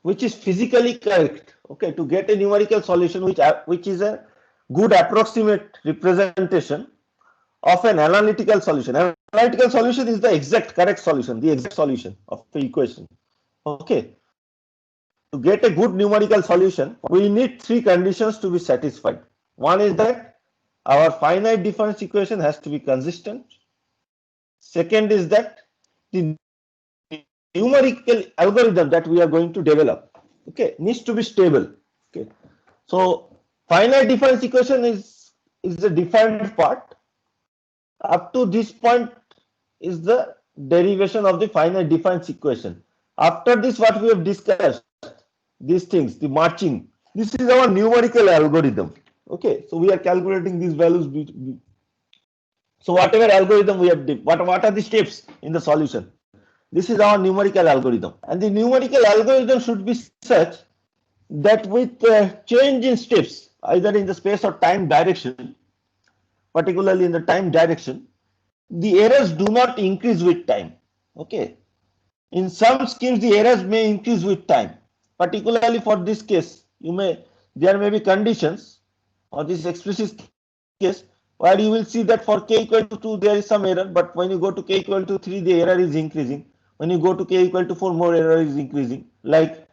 which is physically correct, okay, to get a numerical solution which is a good approximate representation of an analytical solution. An analytical solution is the exact correct solution, the exact solution of the equation. Okay. To get a good numerical solution, we need three conditions to be satisfied. One is that our finite difference equation has to be consistent. Second is that the numerical algorithm that we are going to develop, okay, needs to be stable. Okay. So finite difference equation is the defined part. Up to this point is the derivation of the finite difference equation. After this, what we have discussed, these things, the marching, this is our numerical algorithm. Okay, so we are calculating these values. So whatever algorithm we have, what are the steps in the solution? This is our numerical algorithm, and the numerical algorithm should be such that with change in steps, either in the space or time direction, particularly in the time direction, the errors do not increase with time. Okay. In some schemes, the errors may increase with time. Particularly for this case, there may be conditions or this explicit case where you will see that for k equal to 2 there is some error, but when you go to k equal to 3 the error is increasing. When you go to k equal to 4 more error is increasing. Like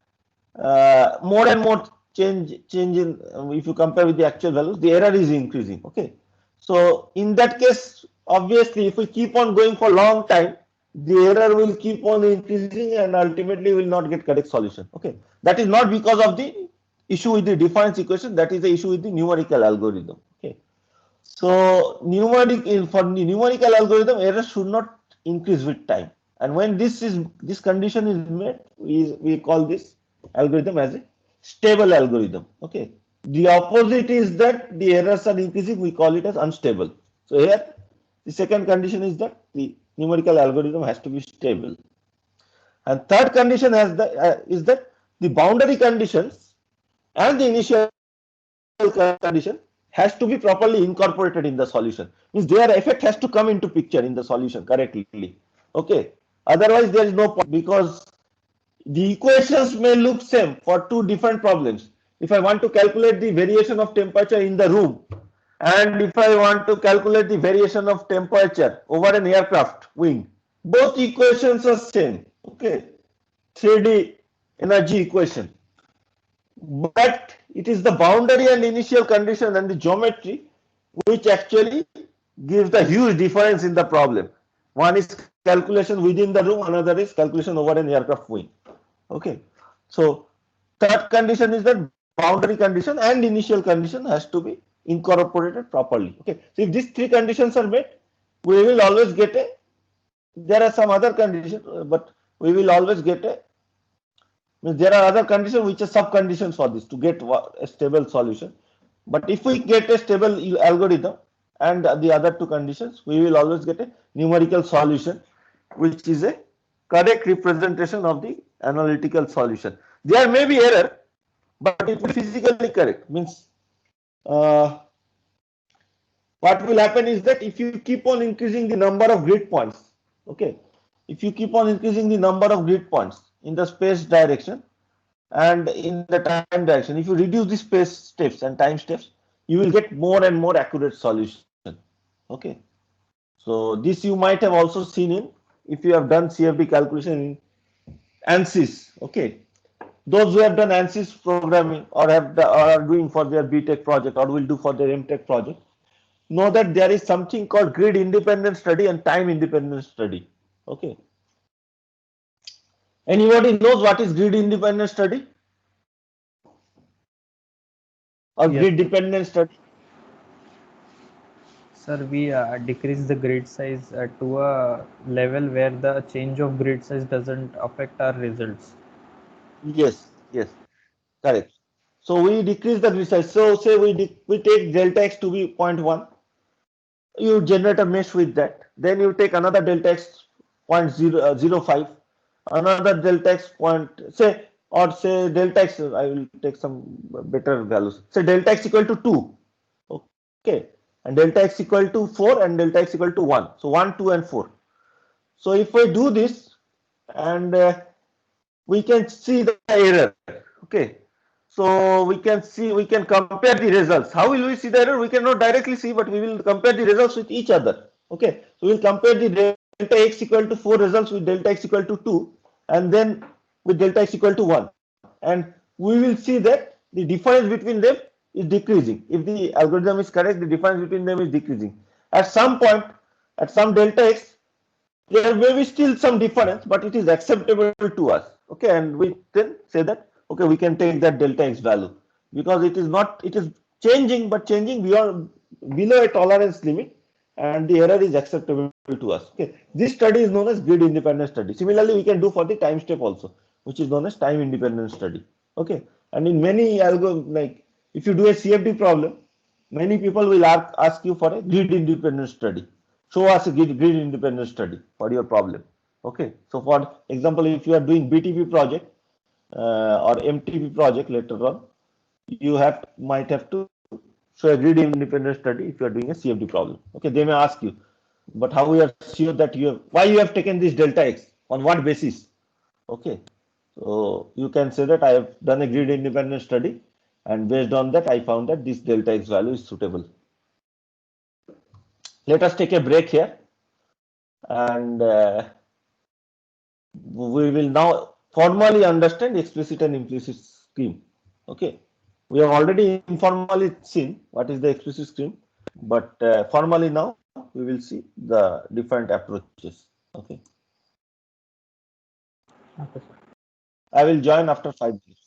more and more change in if you compare with the actual values, the error is increasing. Okay. So in that case, obviously, if we keep on going for long time, the error will keep on increasing and ultimately will not get correct solution. Okay, that is not because of the issue with the difference equation. That is the issue with the numerical algorithm. Okay, so for the numerical algorithm, error should not increase with time. And when this condition is met, we call this algorithm as a stable algorithm. Okay. The opposite is that the errors are increasing, we call it as unstable. So here the second condition is that the numerical algorithm has to be stable. And third condition is that the boundary conditions and the initial condition has to be properly incorporated in the solution. Means their effect has to come into picture in the solution correctly. Okay. Otherwise there is no point, because the equations may look same for two different problems. If I want to calculate the variation of temperature in the room, and if I want to calculate the variation of temperature over an aircraft wing, both equations are same. Okay, 3D energy equation. But it is the boundary and initial condition and the geometry which actually gives the huge difference in the problem. One is calculation within the room, another is calculation over an aircraft wing. Okay, so third condition is that boundary condition and initial condition has to be incorporated properly. Okay, so if these three conditions are met, we will always get a, there are some other conditions, but we will always get a, there are other conditions which are sub conditions for this to get a stable solution. But if we get a stable algorithm and the other two conditions, we will always get a numerical solution, which is a correct representation of the analytical solution. There may be error, but it will be physically correct. Means what will happen is that if you keep on increasing the number of grid points, okay, if you keep on increasing the number of grid points in the space direction and in the time direction, if you reduce the space steps and time steps, you will get more and more accurate solution. Okay, so this you might have also seen in, if you have done CFD calculation in ANSYS. Okay, those who have done ANSYS programming or are doing for their BTech project or will do for their MTech project know that there is something called grid independent study and time independent study. Okay, anybody knows what is grid independent study or Yes. grid dependent study? Sir, we decrease the grid size to a level where the change of grid size doesn't affect our results. Yes, yes, correct. So we decrease the grid size. So say we take delta x to be 0.1. You generate a mesh with that. Then you take another delta x 0.005, another delta x point, say, or say delta x, I will take some better values. Say delta x equal to 2. Okay. And delta x equal to 4 and delta x equal to 1. So 1, 2, and 4. So if we do this and we can see the error. Okay. So we can see, we can compare the results. How will we see the error? We cannot directly see, but we will compare the results with each other. Okay, so we will compare the delta x equal to 4 results with delta x equal to 2, and then with delta x equal to 1. And we will see that the difference between them is decreasing. If the algorithm is correct, the difference between them is decreasing. At some point, at some delta x, there may be still some difference, but it is acceptable to us. Okay, and we then say that okay, we can take that delta x value because it is not, it is changing, but changing beyond, below a tolerance limit, and the error is acceptable to us. Okay, this study is known as grid independent study. Similarly, we can do for the time step also, which is known as time independent study. Okay, and in many like if you do a CFD problem, many people will ask you for a grid independent study. Show us a grid independent study for your problem. Okay, so for example, if you are doing BTP project or MTP project later on, you might have to show a grid independent study if you are doing a CFD problem. Okay, they may ask you, but how we are sure that you have, why you have taken this delta x, on what basis? Okay, so you can say that I have done a grid independent study, and based on that I found that this delta x value is suitable. Let us take a break here, and we will now formally understand explicit and implicit scheme. Okay, we have already informally seen what is the explicit scheme, but formally now we will see the different approaches. Okay, Okay, sir. I will join after 5 minutes.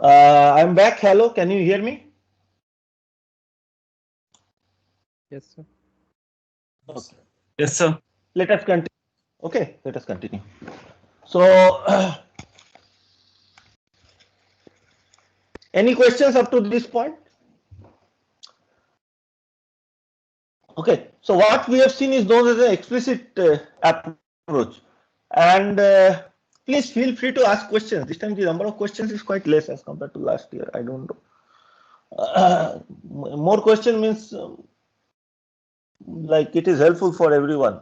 I'm back. Hello, can you hear me? Yes, sir. Okay. Yes, sir. Let us continue. Okay, let us continue. So, any questions up to this point? Okay, so what we have seen is known as an explicit approach, and please feel free to ask questions. This time the number of questions is quite less as compared to last year. I don't know. More question means like it is helpful for everyone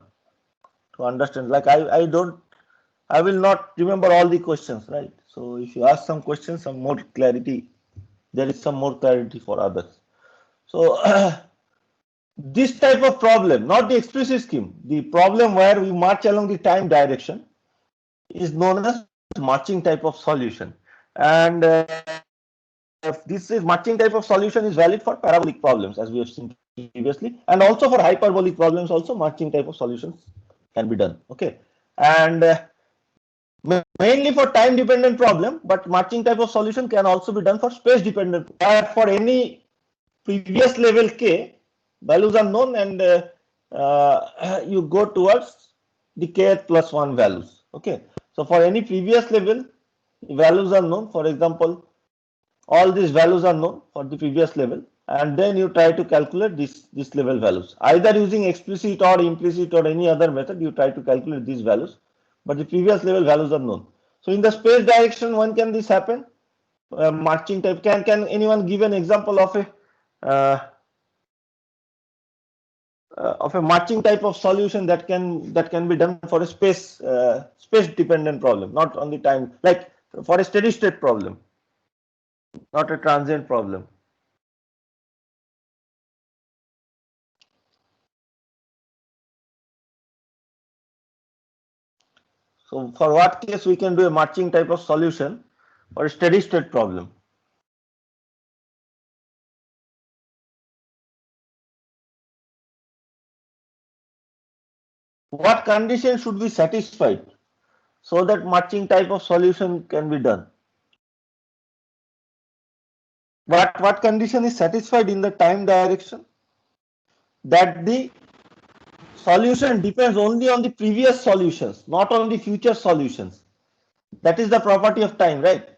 to understand. Like I will not remember all the questions, right? So if you ask some questions, some more clarity, there is some more clarity for others. So this type of problem, not the explicit scheme, the problem where we march along the time direction is known as marching type of solution. And this is marching type of solution is valid for parabolic problems as we have seen previously, and also for hyperbolic problems also marching type of solutions can be done. Okay, and mainly for time dependent problem, but marching type of solution can also be done for space dependent. For any previous level k, values are known, and you go towards the k plus 1 values. Okay, so for any previous level, values are known. For example, all these values are known for the previous level, and then you try to calculate this level values, either using explicit or implicit or any other method. You try to calculate these values, but the previous level values are known. So in the space direction, when can this happen? Marching type. Can anyone give an example uh, of a marching type of solution that can be done for a space dependent problem, not on the time, like for a steady state problem, not a transient problem? So for what case we can do a marching type of solution for a steady state problem? What condition should be satisfied so that marching type of solution can be done? What condition is satisfied in the time direction? That the solution depends only on the previous solutions, not on the future solutions. That is the property of time, right?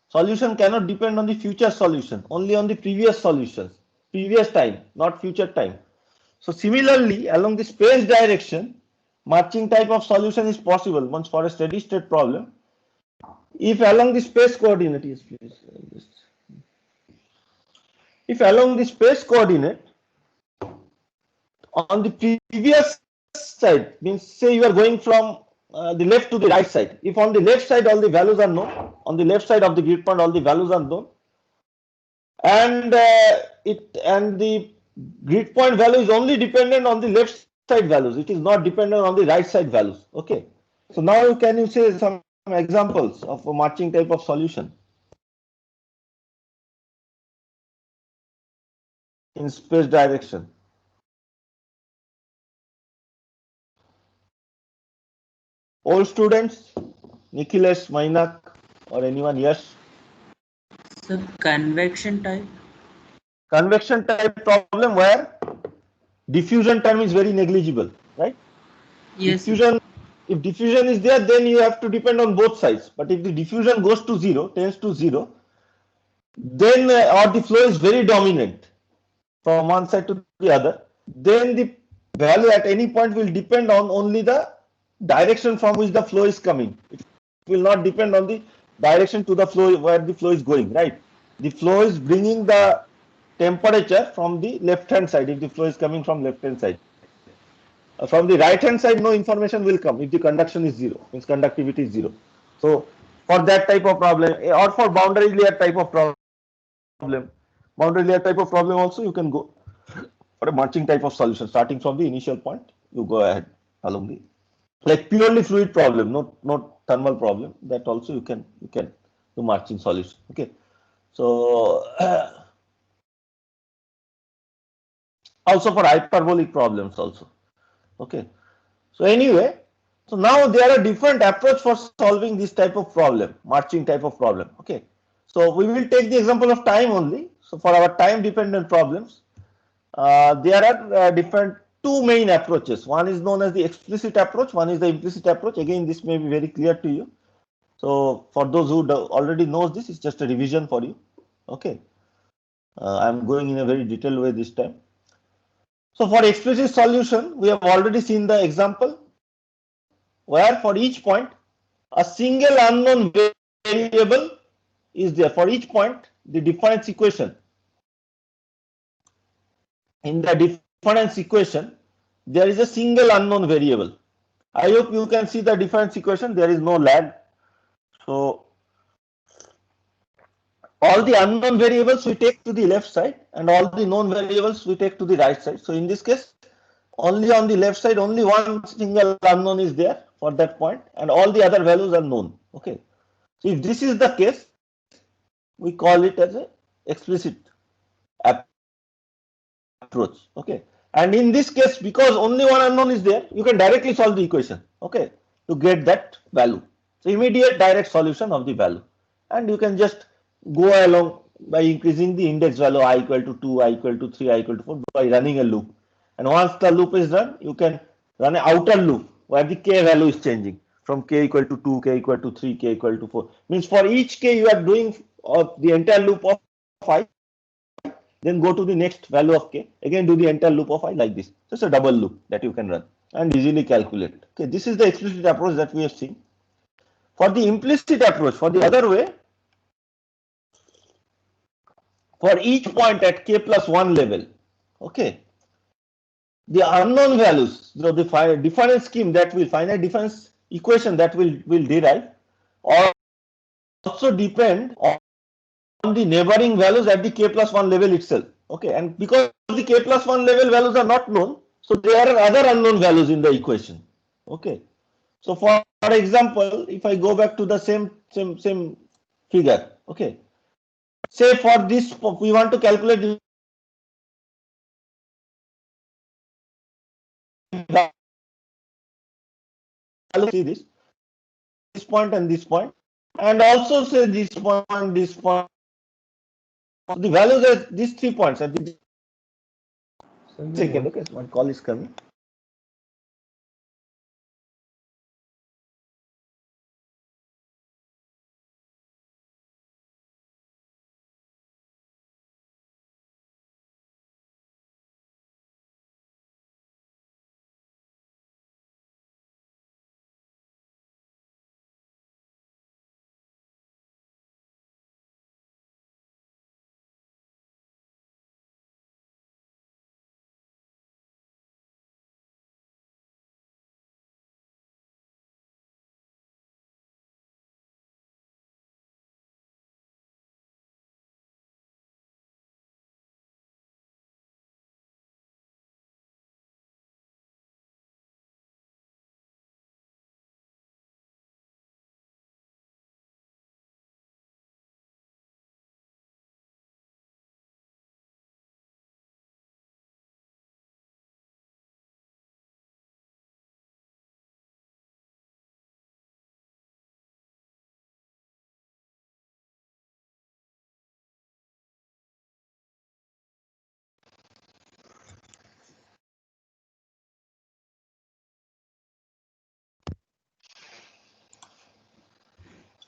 Solution cannot depend on the future solution, only on the previous solutions, previous time, not future time. So similarly, along the space direction, marching type of solution is possible once for a steady state problem. If along the space coordinate, yes, please. If along the space coordinate on the previous side, means say you are going from the left to the right side. If on the left side all the values are known, on the left side of the grid point all the values are known, and the grid point value is only dependent on the left side values. It is not dependent on the right side values. Okay. So now can you say some examples of a marching type of solution in space direction? Old students, Nikhilesh, Mainak, or anyone? Yes. So convection type. Convection type problem where diffusion term is very negligible, right? Yes, sir. Diffusion, if diffusion is there, then you have to depend on both sides. But if the diffusion goes to zero, tends to zero, then or the flow is very dominant from one side to the other, then the value at any point will depend on only the direction from which the flow is coming. It will not depend on the direction to the flow where the flow is going, right? The flow is bringing the temperature from the left hand side if the flow is coming from left hand side. From the right hand side, no information will come if the conduction is zero, means conductivity is zero. So for that type of problem, or for boundary layer type of problem, boundary layer type of problem also you can go for a marching type of solution. Starting from the initial point, you go ahead along the, like purely fluid problem, not thermal problem. That also you can do marching solution. Okay, so also for hyperbolic problems also. Okay, so anyway, so now there are different approach for solving this type of problem, marching type of problem. Okay, So we will take the example of time only. So for our time dependent problems, there are different two main approaches. One is known as the explicit approach, one is the implicit approach. Again, this may be very clear to you. So for those who already knows this, it's just a revision for you. Okay. I'm going in a very detailed way this time. So for explicit solution, we have already seen the example where for each point, a single unknown variable is there. For each point, the difference equation. In the difference equation, there is a single unknown variable. I hope you can see the difference equation. There is no lag. So all the unknown variables we take to the left side and all the known variables we take to the right side. So in this case, only on the left side, only one single unknown is there for that point and all the other values are known. Okay. So if this is the case, we call it as a explicit approach. Okay. And in this case, because only one unknown is there, you can directly solve the equation. Okay. To get that value. So immediate direct solution of the value. And you can just go along by increasing the index value I equal to 2, I equal to 3, I equal to 4 by running a loop. And once the loop is done, you can run an outer loop where the k value is changing from k equal to 2, k equal to 3, k equal to 4. Means for each k you are doing the entire loop of I, then go to the next value of k, again do the entire loop of I like this. So it's a double loop that you can run and easily calculate. Okay, this is the explicit approach that we have seen. For the implicit approach, for the other way, for each point at k plus 1 level, okay, the unknown values, the difference scheme that will finite difference equation that will derive also depend on the neighboring values at the k plus 1 level itself. Okay, and because the k plus 1 level values are not known, so there are other unknown values in the equation. Okay, so for example, if I go back to the same figure, okay, say for this we want to calculate the value, see this point and this point, and also say this point, this point. The values are these 3 points at the second. Okay, my call is coming.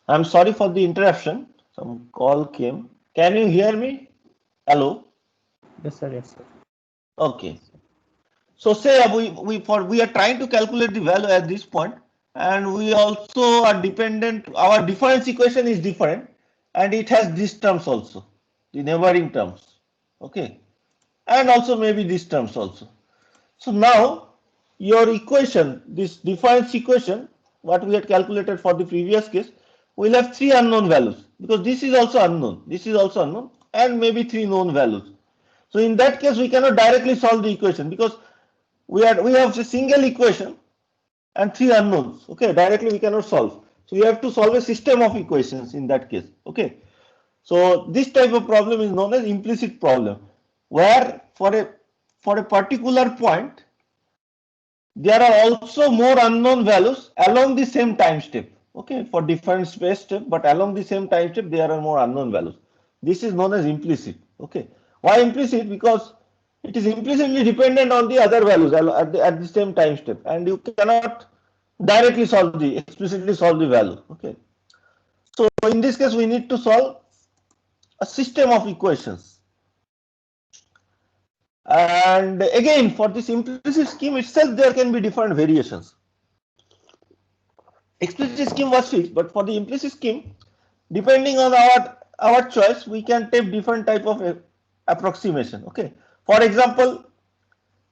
I'm sorry for the interruption. Some call came. Can you hear me? Hello. Yes, sir. Yes, sir. Okay. So say we are trying to calculate the value at this point, and we also are dependent. Our difference equation is different, and it has these terms also, the neighboring terms. Okay, and also maybe these terms also. So now your equation, this difference equation, what we had calculated for the previous case, will have 3 unknown values because this is also unknown, this is also unknown, and maybe 3 known values. So in that case, we cannot directly solve the equation because we have a single equation and 3 unknowns. Okay, directly we cannot solve. So we have to solve a system of equations in that case. Okay, so this type of problem is known as implicit problem, where for a particular point there are also more unknown values along the same time step. okay, for different space step, but along the same time step there are more unknown values. This is known as implicit. Okay, why implicit? Because it is implicitly dependent on the other values at the same time step, and you cannot directly explicitly solve the value. Okay, so in this case we need to solve a system of equations. And again, for this implicit scheme itself, there can be different variations. Explicit scheme was fixed, but for the implicit scheme, depending on our choice, we can take different type of approximation. Okay, for example,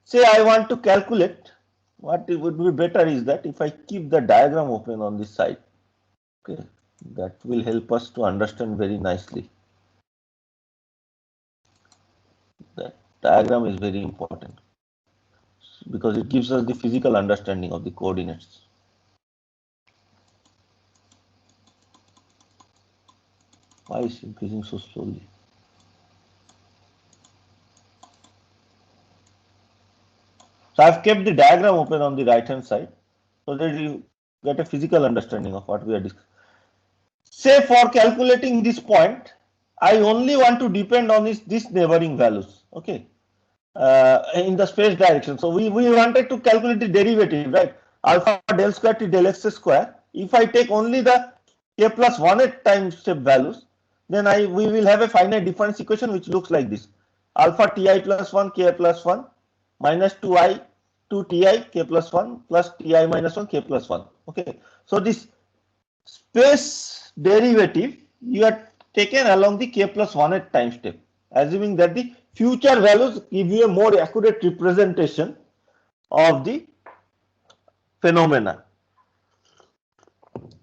say I want to calculate, what it would be better is that if I keep the diagram open on this side, okay, that will help us to understand very nicely. That diagram is very important because it gives us the physical understanding of the coordinates. Why is it increasing so slowly? So I've kept the diagram open on the right hand side so that you get a physical understanding of what we are discussing. Say for calculating this point, I only want to depend on this neighboring values. Okay, in the space direction. So we wanted to calculate the derivative, right? Alpha del square t del x square. If I take only the k plus 1 at time step values, then we will have a finite difference equation which looks like this: alpha ti plus 1 k plus 1 minus 2i 2 ti k plus 1 plus ti minus 1 k plus 1. Okay, so this space derivative you are taken along the k plus 1 at time step, assuming that the future values give you a more accurate representation of the phenomena.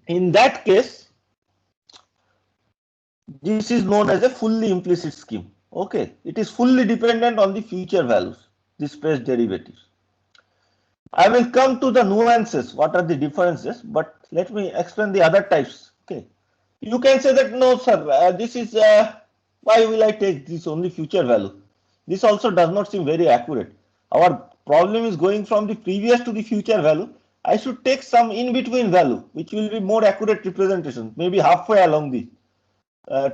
In that case, this is known as a fully implicit scheme. Okay, it is fully dependent on the future values, the space derivatives. I will come to the nuances, what are the differences, but let me explain the other types. Okay, you can say that no sir, this is why will I take this only future value? This also does not seem very accurate. Our problem is going from the previous to the future value. I should take some in between value which will be more accurate representation, maybe halfway along the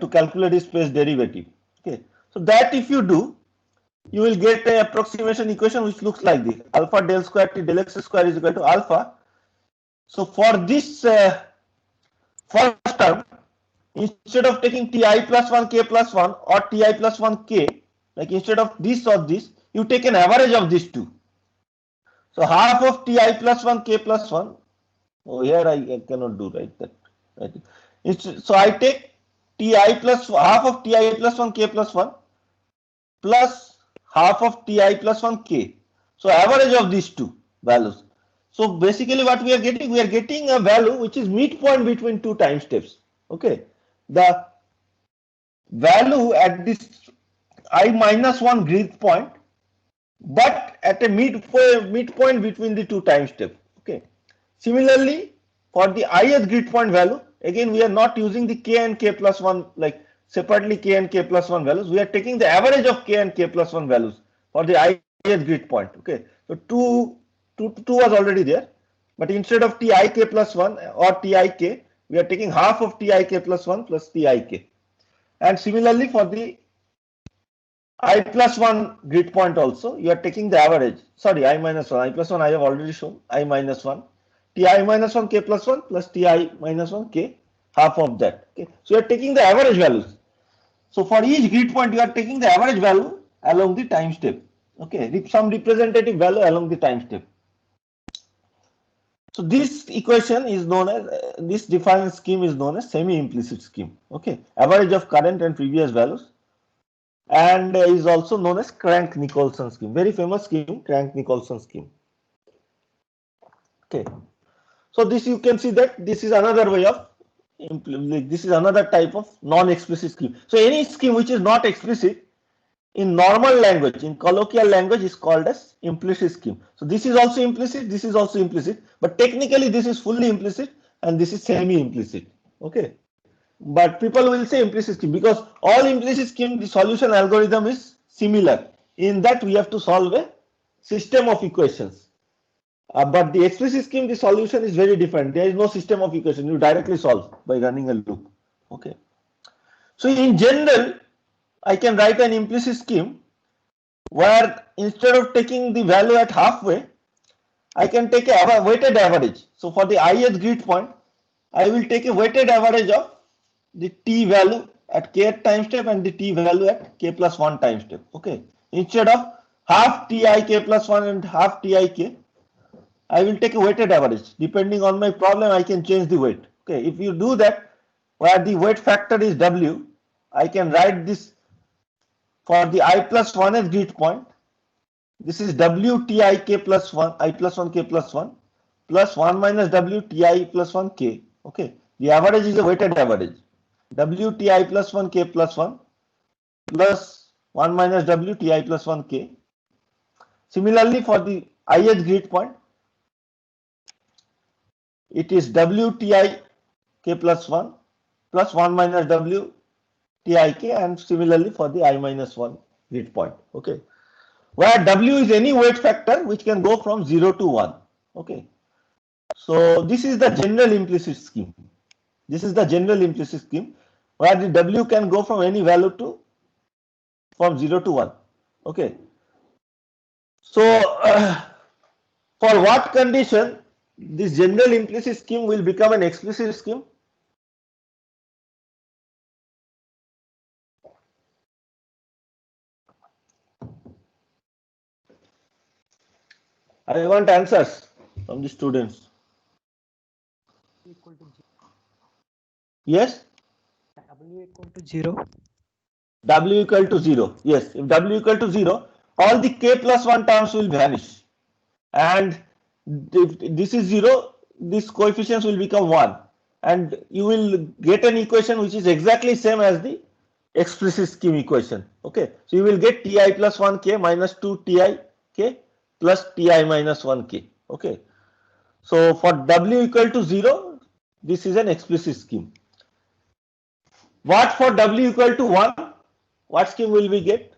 to calculate the space derivative. Okay, so that if you do, you will get an approximation equation which looks like this: alpha del square t del x square is equal to alpha. So for this first term, instead of taking ti plus 1 k plus 1 or ti plus 1 k, like instead of this or this, you take an average of these two. So half of ti plus 1 k plus 1. Oh, here I cannot do right that. Right. So I take ti plus half of ti plus 1 k plus 1 plus half of ti plus 1 k. So average of these two values. So basically what we are getting a value which is midpoint between two time steps. Okay, the value at this I minus 1 grid point, but at a midpoint between the two time steps. Okay, similarly for the ith grid point value, again we are not using the k and k plus 1 like separately k and k plus 1 values. We are taking the average of k and k plus 1 values for the ith grid point. Okay, so 2 was already there, but instead of tik plus 1 or tik, we are taking half of tik plus 1 plus tik. And similarly for the I plus 1 grid point also, you are taking the average. Sorry, I minus 1. I plus 1 I have already shown. I minus 1. Ti minus 1 k plus 1 plus ti minus 1 k, half of that. Okay. So you are taking the average values. So for each grid point, you are taking the average value along the time step. Okay, some representative value along the time step. So this equation is known as this defined scheme is known as semi-implicit scheme. Okay, average of current and previous values, and is also known as Crank-Nicolson scheme. Very famous scheme, Crank-Nicolson scheme. Okay, so this you can see that this is another way of this is another type of non-explicit scheme. So any scheme which is not explicit in normal language, in colloquial language, is called as implicit scheme. So this is also implicit, this is also implicit, but technically this is fully implicit and this is semi-implicit. Okay, but people will say implicit scheme because all implicit scheme, the solution algorithm is similar. In that we have to solve a system of equations. But the explicit scheme, the solution is very different. There is no system of equation. You directly solve by running a loop. Okay. So in general, I can write an implicit scheme where instead of taking the value at halfway, I can take a weighted average. So for the ith grid point, I will take a weighted average of the t value at k time step and the t value at k plus 1 time step. Okay. Instead of half ti k plus 1 and half ti k, I will take a weighted average. Depending on my problem, I can change the weight. Okay. If you do that, where the weight factor is w, I can write this for the I plus 1th grid point. This is w ti k plus 1, I plus 1 k plus 1 plus 1 minus w ti plus 1 k. Okay. The average is a weighted average. W ti plus 1 k plus 1 plus 1 minus w ti plus 1 k. Similarly, for the ith grid point, it is w ti k plus 1 plus 1 minus w ti k, and similarly for the I minus 1 grid point. Okay. Where w is any weight factor which can go from 0 to 1. Okay. So this is the general implicit scheme. This is the general implicit scheme where the w can go from any value to from 0 to 1. Okay. So for what condition this general implicit scheme will become an explicit scheme? I want answers from the students. Equal to Yes? W equal to 0. W equal to 0. Yes, if W equal to 0, all the k plus 1 terms will vanish. And if this is 0, these coefficients will become 1. And you will get an equation which is exactly same as the explicit scheme equation. Okay. So you will get Ti plus 1k minus 2 Ti k plus Ti minus 1k. Okay. So for W equal to 0, this is an explicit scheme. What for W equal to 1? What scheme will we get?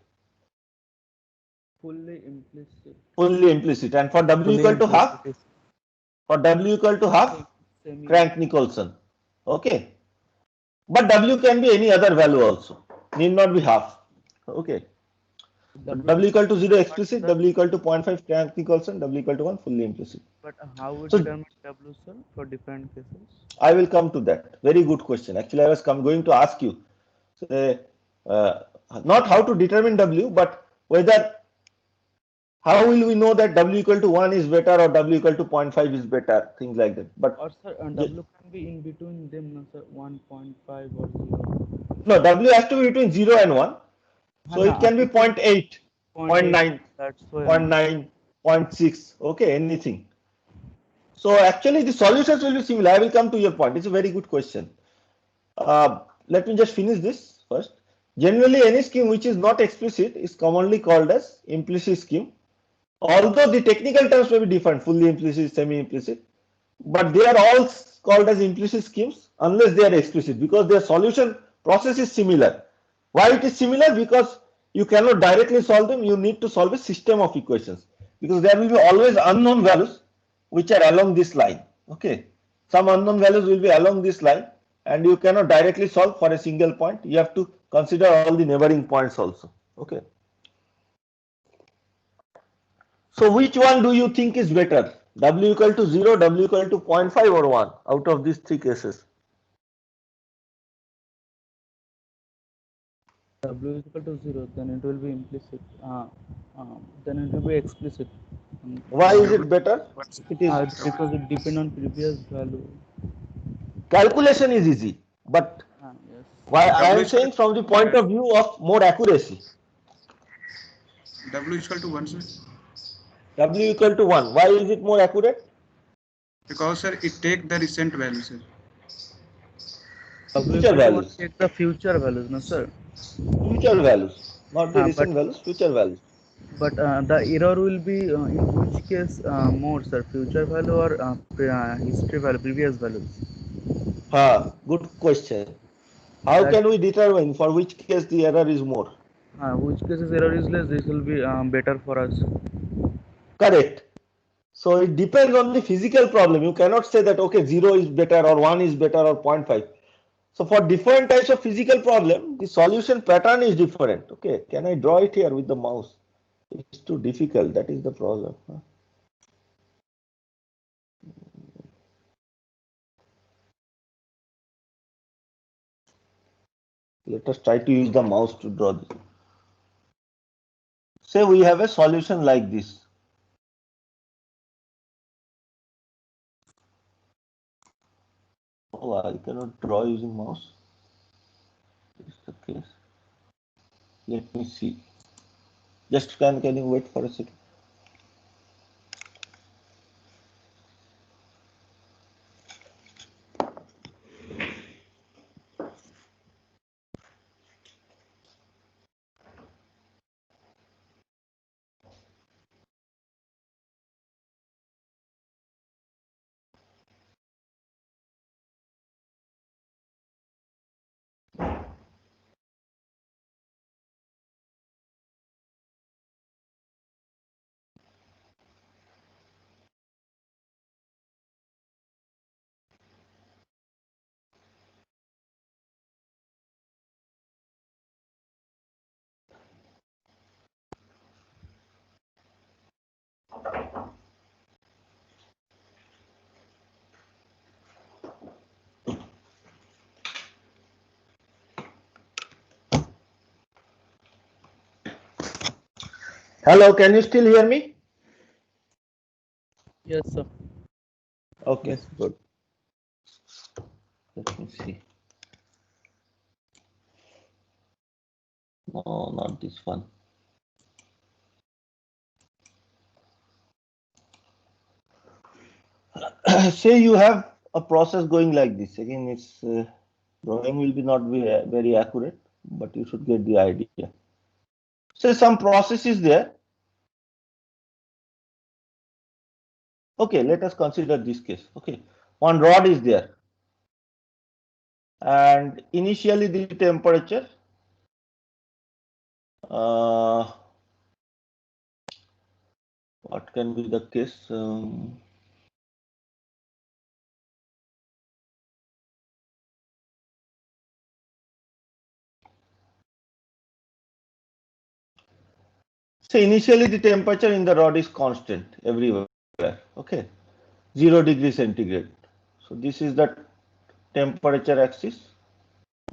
Fully implicit. Fully implicit. And for W equal to half? For W equal to half? Crank-Nicolson. Okay. But W can be any other value also. Need not be half. Okay. W equal to 0 explicit, W equal to 0.5 Crank-Nicolson, W equal to 1 fully implicit. But how would So- determine W, sir, for different cases? I will come to that. Very good question. Actually, I was going to ask you, not how to determine W, but whether how will we know that W equal to 1 is better or W equal to 0.5 is better, things like that. But Or sir, W can be in between them, no, sir, 1.5 or 0. no, W has to be between 0 and 1. So it can be 0.8, 0.9, That's why 0.9, 0.6, okay, anything. So actually the solutions will be similar. I will come to your point. It's a very good question. Let me just finish this first. Generally, any scheme which is not explicit is commonly called as implicit scheme. Although the technical terms may be different, fully implicit, semi-implicit, but they are all called as implicit schemes unless they are explicit, because their solution process is similar. Why it is similar? Because you cannot directly solve them. You need to solve a system of equations, because there will be always unknown values which are along this line. Okay, some unknown values will be along this line, and you cannot directly solve for a single point. You have to consider all the neighboring points also. Okay. So which one do you think is better? W equal to 0, W equal to 0.5 or 1 out of these three cases? W is equal to 0, then it will be implicit. Then it will be explicit. Why is it better? It is Because it depends on previous value. calculation is easy, but Yes. why I am saying from the point of view of more accuracy. W is equal to 1, sir. W equal to 1. Why is it more accurate? Because, sir, it take the recent value, sir. Future values. Take the future values, no, sir. Future values, not the but- recent values, future values. But the error will be in which case more, sir? Future value or history value, previous values? Good question. How That- can we determine for which case the error is more? Which cases error is less? This will be better for us. Correct. So it depends on the physical problem. You cannot say that, okay, 0 is better or 1 is better or 0.5. So for different types of physical problem, the solution pattern is different. Okay, can I draw it here with the mouse? It's too difficult. That is the problem. Let us try to use the mouse to draw this. Say we have a solution like this. Oh, I cannot draw using mouse. Is the case. Let me see. Just can you wait for a second? Hello, can you still hear me? Yes, sir. Okay, Yes. good. Let me see. No, not this one. Say you have a process going like this. Again, its drawing will be not be very accurate, but you should get the idea. Say some process is there. Okay, let us consider this case. Okay, one rod is there, and initially the temperature what can be the case? Say initially the temperature in the rod is constant everywhere. Okay, 0 degree centigrade. So this is the temperature axis.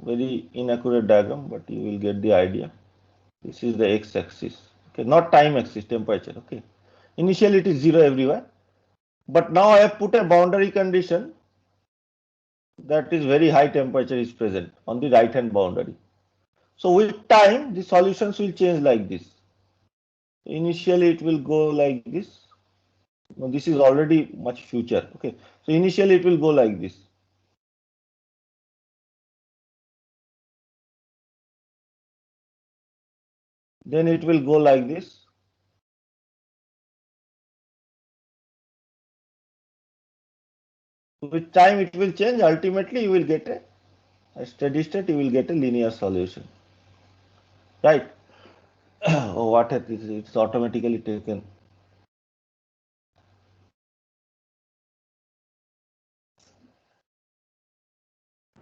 Very inaccurate diagram, but you will get the idea. This is the x-axis. Okay, not time axis, temperature. Okay, initially it is 0 everywhere, but now I have put a boundary condition that is very high temperature is present on the right hand boundary. So with time, the solutions will change like this. Initially, it will go like this. Now, this is already much future. Okay, so initially it will go like this. Then it will go like this. With time, it will change. Ultimately, you will get a steady state. You will get a linear solution. Right? Oh, what it is? It's automatically taken.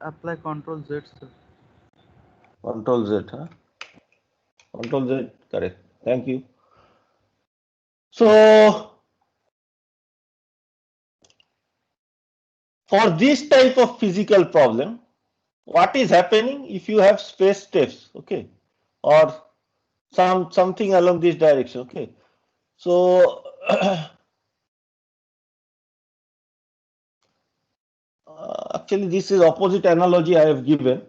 Apply Control Z, sir. Control Z, huh? Control Z, correct. Thank you. So, for this type of physical problem, what is happening if you have space steps, okay, or something along this direction, okay. So, actually, this is opposite analogy I have given.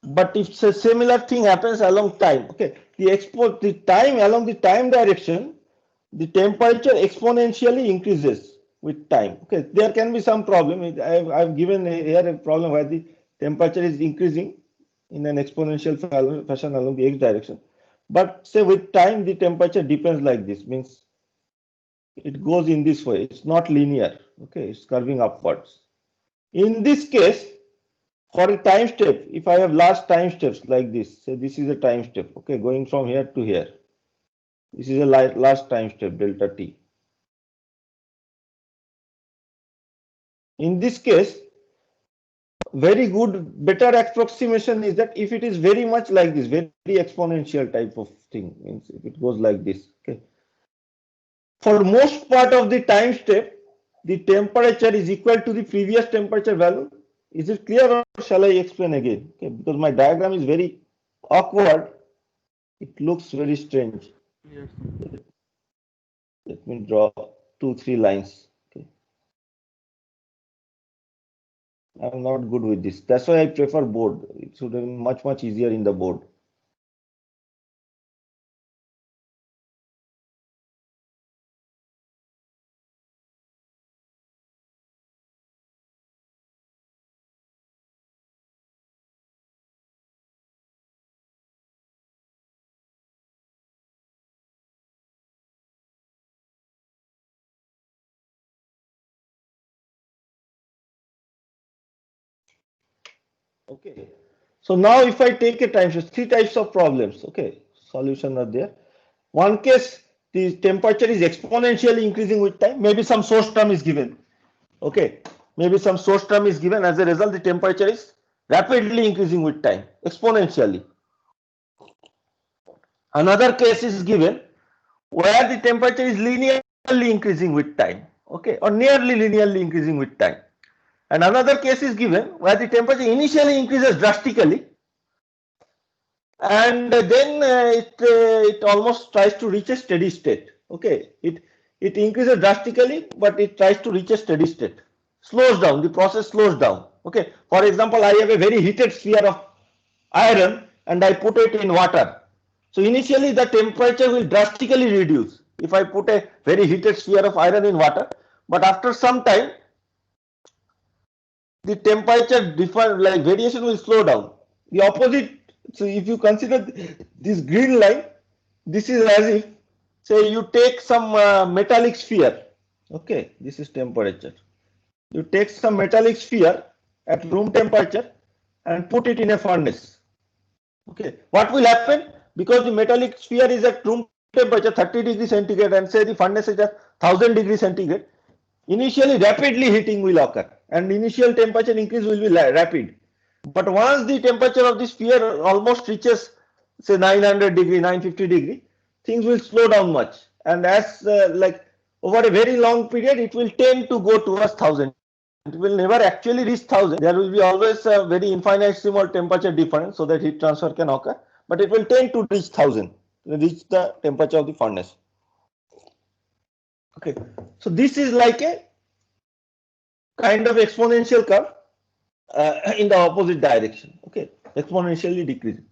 But if a similar thing happens along time, okay, the time along the time direction, the temperature exponentially increases with time. Okay, there can be some problem. I've given here a problem where the temperature is increasing in an exponential fashion along the x direction. But say with time, the temperature depends like this, means it goes in this way. It's not linear. Okay, it's curving upwards. In this case, for a time step, if I have large time steps like this, say this is a time step, okay, going from here to here. This is a large time step, delta t. in this case, very good, better approximation is that if it is very much like this, very exponential type of thing, means if it goes like this, okay. For most part of the time step, the temperature is equal to the previous temperature value. Is it clear or shall I explain again? Okay, because my diagram is very awkward. It looks very strange. Yes. Let me draw 2-3 lines. Okay. I'm not good with this. That's why I prefer board. It should have been much easier in the board. Okay. So now if I take a time, so 3 types of problems. Okay. Solution are there. One case, the temperature is exponentially increasing with time. Maybe some source term is given. Okay. Maybe some source term is given. As a result, the temperature is rapidly increasing with time, exponentially. Another case is given where the temperature is linearly increasing with time. Okay. Or nearly linearly increasing with time. And another case is given where the temperature initially increases drastically and then it almost tries to reach a steady state. Okay, it increases drastically, but it tries to reach a steady state. Slows down, the process slows down. Okay, for example, I have a very heated sphere of iron and I put it in water. So initially the temperature will drastically reduce if I put a very heated sphere of iron in water, but after some time the temperature like variation will slow down. The opposite, so if you consider this green line, this is as if, say, you take some metallic sphere. Okay, this is temperature. You take some metallic sphere at room temperature and put it in a furnace. Okay, what will happen? Because the metallic sphere is at room temperature 30 degrees centigrade and say the furnace is at 1000 degrees centigrade, initially rapidly heating will occur and initial temperature increase will be rapid. But once the temperature of the sphere almost reaches say 900 degree, 950 degree, things will slow down much. And as like over a very long period, it will tend to go towards 1000. It will never actually reach 1000. There will be always a very infinitesimal temperature difference so that heat transfer can occur. But it will tend to reach 1000, reach the temperature of the furnace. Okay, so this is like a kind of exponential curve in the opposite direction. Okay, exponentially decreasing.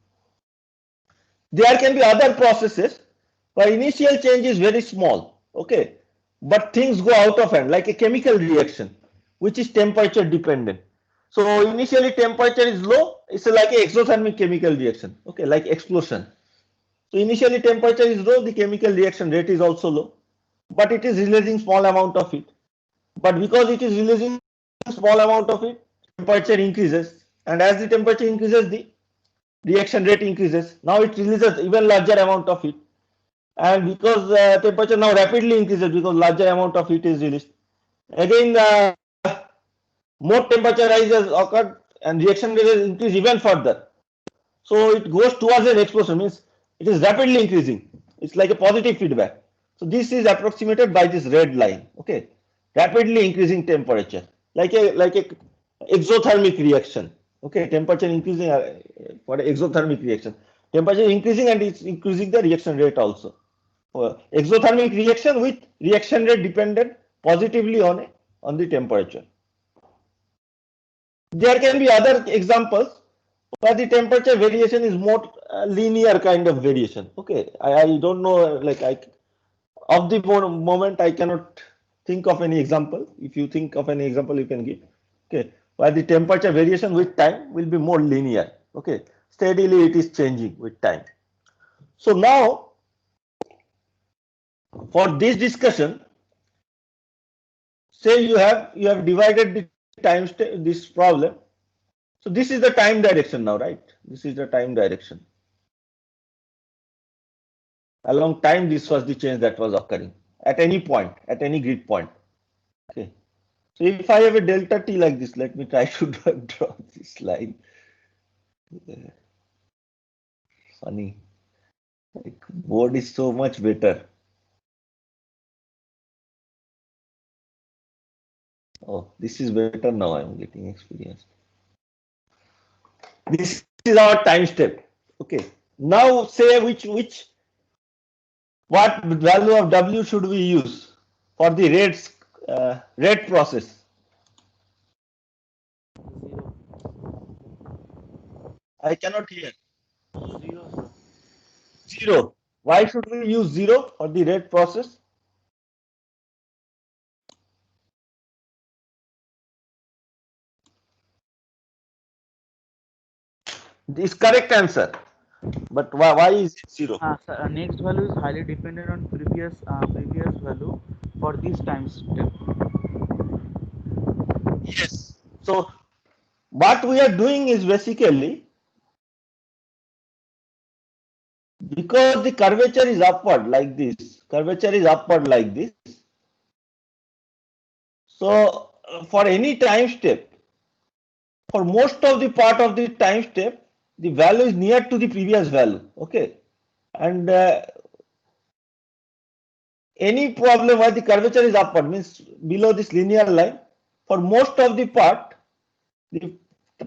There can be other processes where initial change is very small. Okay, but things go out of hand, like a chemical reaction, which is temperature dependent. So initially temperature is low. It's like an exothermic chemical reaction. Okay, like explosion. So initially temperature is low. The chemical reaction rate is also low, but it is releasing small amount of heat. But because it is releasing small amount of heat, temperature increases, and as the temperature increases, the reaction rate increases. Now it releases even larger amount of heat, and because temperature now rapidly increases because larger amount of heat is released, again more temperature rises occurred and reaction rate is increased even further. So it goes towards an explosion, means it is rapidly increasing. It's like a positive feedback. So this is approximated by this red line. Okay, rapidly increasing temperature, like a exothermic reaction. Okay, temperature increasing for exothermic reaction. Temperature increasing and it's increasing the reaction rate also. Exothermic reaction with reaction rate dependent positively on the temperature. There can be other examples where the temperature variation is more linear kind of variation. Okay, I don't know, like of the moment I cannot think of any example. If you think of any example, you can give. Okay, where the temperature variation with time will be more linear. Okay, steadily it is changing with time. So now for this discussion, say you have divided the time this problem. So this is the time direction now, right? This is the time direction. Along time, this was the change that was occurring at any point, at any grid point. Okay. So if I have a delta t like this, let me try to draw this line. Funny, like board is so much better. Oh, this is better now. I'm getting experience. This is our time step. Okay. Now say what value of W should we use for the rate process? I cannot hear. 0. Why should we use 0 for the rate process? This correct answer. But why is it 0? Sir, next value is highly dependent on previous value for this time step. Yes. So what we are doing is basically, because the curvature is upward like this, so for any time step, for most of the part of the time step, the value is near to the previous value. Okay. And any problem where the curvature is upward, means below this linear line, for most of the part, the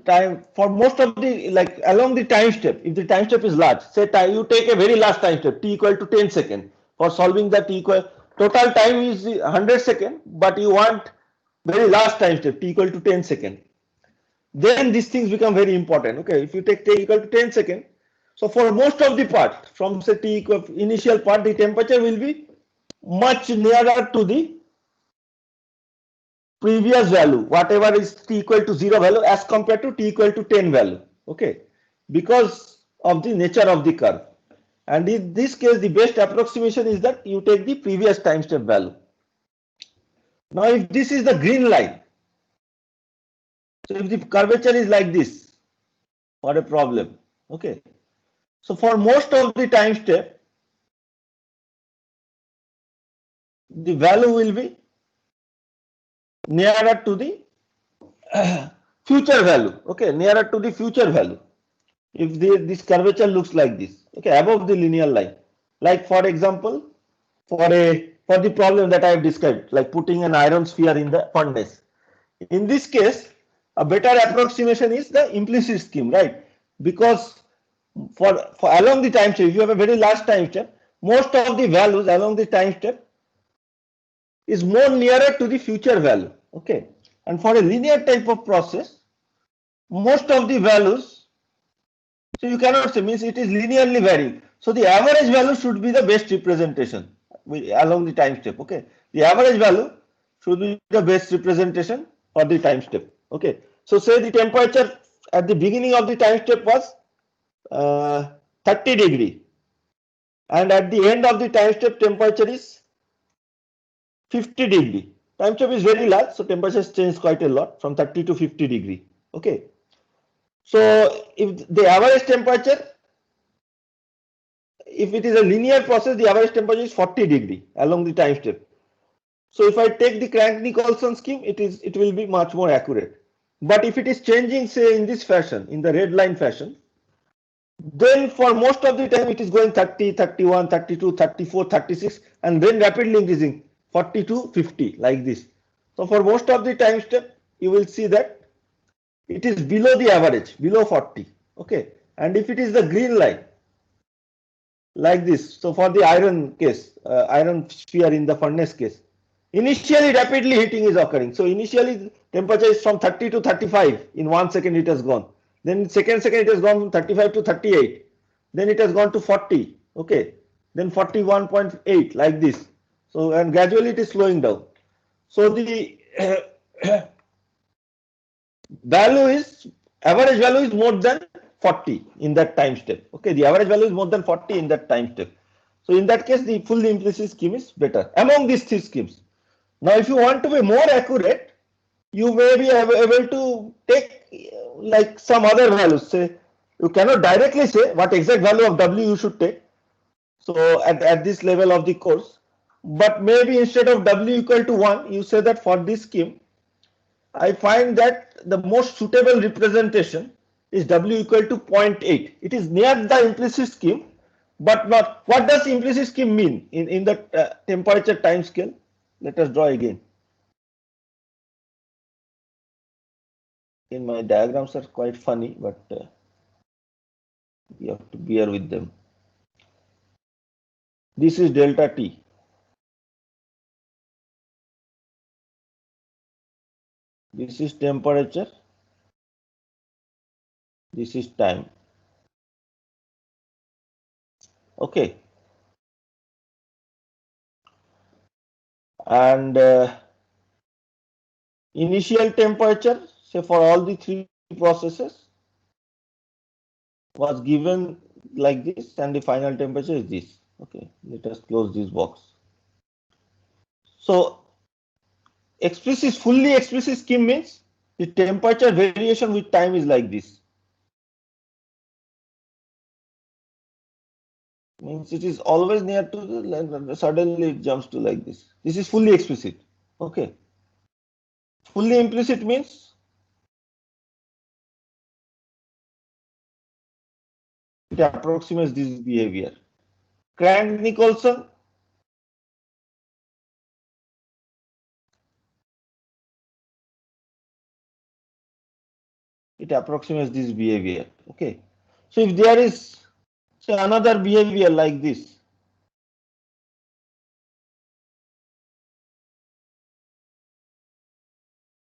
time, for most of the, like along the time step, if the time step is large, say you take a very large time step, t equal to 10 seconds, for solving that total time is 100 seconds, but you want very large time step, t equal to 10 seconds. Then these things become very important. Okay, if you take t equal to 10 seconds, so for most of the part, from say t equal initial part, the temperature will be much nearer to the previous value, whatever is t equal to 0 value, as compared to t equal to 10 value. Okay, because of the nature of the curve. And in this case, the best approximation is that you take the previous time step value. Now, if this is the green line, so if the curvature is like this, what a problem. Okay, so for most of the time step, the value will be nearer to the future value. Okay, nearer to the future value. If this curvature looks like this, okay, above the linear line, like for example, for the problem that I have described, like putting an iron sphere in the furnace. In this case, a better approximation is the implicit scheme, right? Because for along the time step, if you have a very large time step, most of the values along the time step is more nearer to the future value. Okay, and for a linear type of process, most of the values, so you cannot say, means it is linearly varying. So the average value should be the best representation along the time step. Okay, the average value should be the best representation for the time step. Okay, so say the temperature at the beginning of the time step was 30 degree, and at the end of the time step temperature is 50 degree. Time step is very large, so temperatures change quite a lot from 30 to 50 degree. Okay, so if the average temperature, if it is a linear process, the average temperature is 40 degree along the time step. So if I take the Crank-Nicolson scheme, it will be much more accurate. But if it is changing, say in this fashion, in the red line fashion, then for most of the time it is going 30, 31, 32, 34, 36, and then rapidly increasing 40 to 50 like this. So for most of the time step, you will see that it is below the average, below 40. Okay, and if it is the green line like this, so for the iron case, iron sphere in the furnace case, initially rapidly heating is occurring. So initially temperature is from 30 to 35, in 1 second it has gone. Then second it has gone from 35 to 38. Then it has gone to 40. Okay, then 41.8 like this. So and gradually it is slowing down. So the average value is more than 40 in that time step. Okay, the average value is more than 40 in that time step. So in that case, the full implicit scheme is better among these three schemes. Now, if you want to be more accurate, you may be able to take like some other values. Say you cannot directly say what exact value of W you should take. So at this level of the course, but maybe instead of W equal to 1, you say that for this scheme, I find that the most suitable representation is W equal to 0.8. It is near the implicit scheme, but not. What does implicit scheme mean in the temperature time scale? Let us draw again. In my diagrams are quite funny, but you have to bear with them. This is delta T. This is temperature. This is time. Okay. And initial temperature, say for all the three processes, was given like this, and the final temperature is this. Okay, let us close this box. So explicit, fully explicit scheme means the temperature variation with time is like this. Means it is always near to the, suddenly it jumps to like this. This is fully explicit. Okay. Fully implicit means it approximates this behavior. Crank-Nicolson, it approximates this behavior. Okay. So if there is, say, another behavior like this,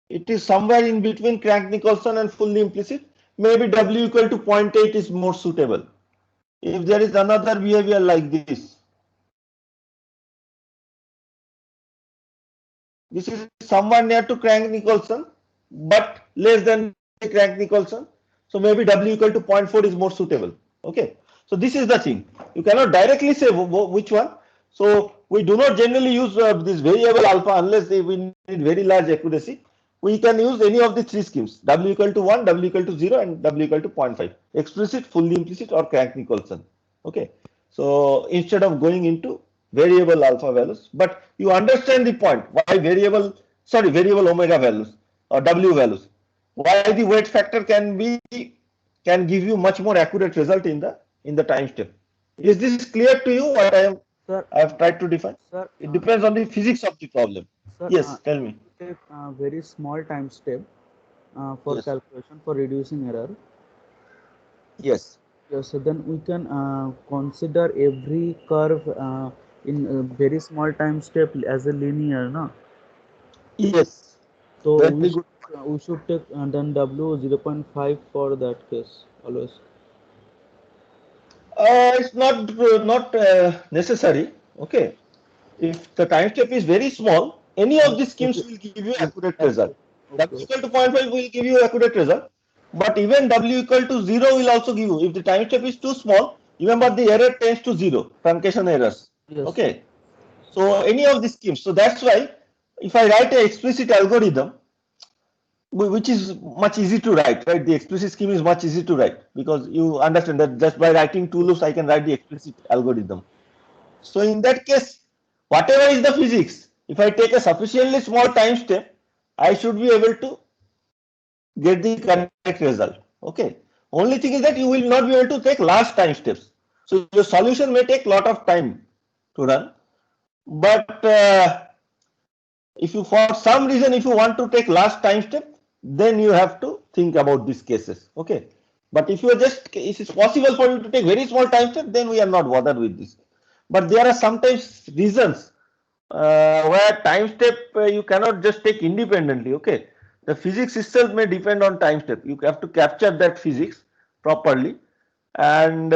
it is somewhere in between Crank-Nicolson and fully implicit. Maybe W equal to 0.8 is more suitable. If there is another behavior like this is somewhere near to Crank-Nicolson, but less than Crank-Nicolson. So maybe W equal to 0.4 is more suitable. Okay. So this is the thing. You cannot directly say which one. So we do not generally use this variable alpha unless we need very large accuracy. We can use any of the three schemes: W equal to 1, W equal to 0, and W equal to 0.5. Explicit, fully implicit, or Crank-Nicolson. Okay. So instead of going into variable alpha values, but you understand the point why variable omega values or W values, why the weight factor can give you much more accurate result in the time step. Is this clear to you what Sir, I have tried to define? sir, It depends on the physics of the problem. sir, Yes, tell me. take a very small time step for Yes. calculation for reducing error. Yes. Yes, so then we can consider every curve in a very small time step as a linear, no? Yes. So Very we good. should take then W 0.5 for that case always. It's not necessary. Okay. If the time step is very small, any of these schemes will give you accurate result. W equal to 0.5 will give you accurate result, but even W equal to 0 will also give you. If the time step is too small, remember the error tends to 0, truncation errors. Yes. Okay. So any of these schemes. So that's why if I write an explicit algorithm, which is much easy to write, right? The explicit scheme is much easy to write because you understand that just by writing two loops, I can write the explicit algorithm. So in that case, whatever is the physics, if I take a sufficiently small time step, I should be able to get the correct result. Okay. Only thing is that you will not be able to take large time steps. So your solution may take a lot of time to run. But if you, for some reason, if you want to take large time step, then you have to think about these cases. Okay. But if you are just, if it's possible for you to take very small time step, then we are not bothered with this. But there are sometimes reasons where time step you cannot just take independently. Okay. The physics itself may depend on time step. You have to capture that physics properly. And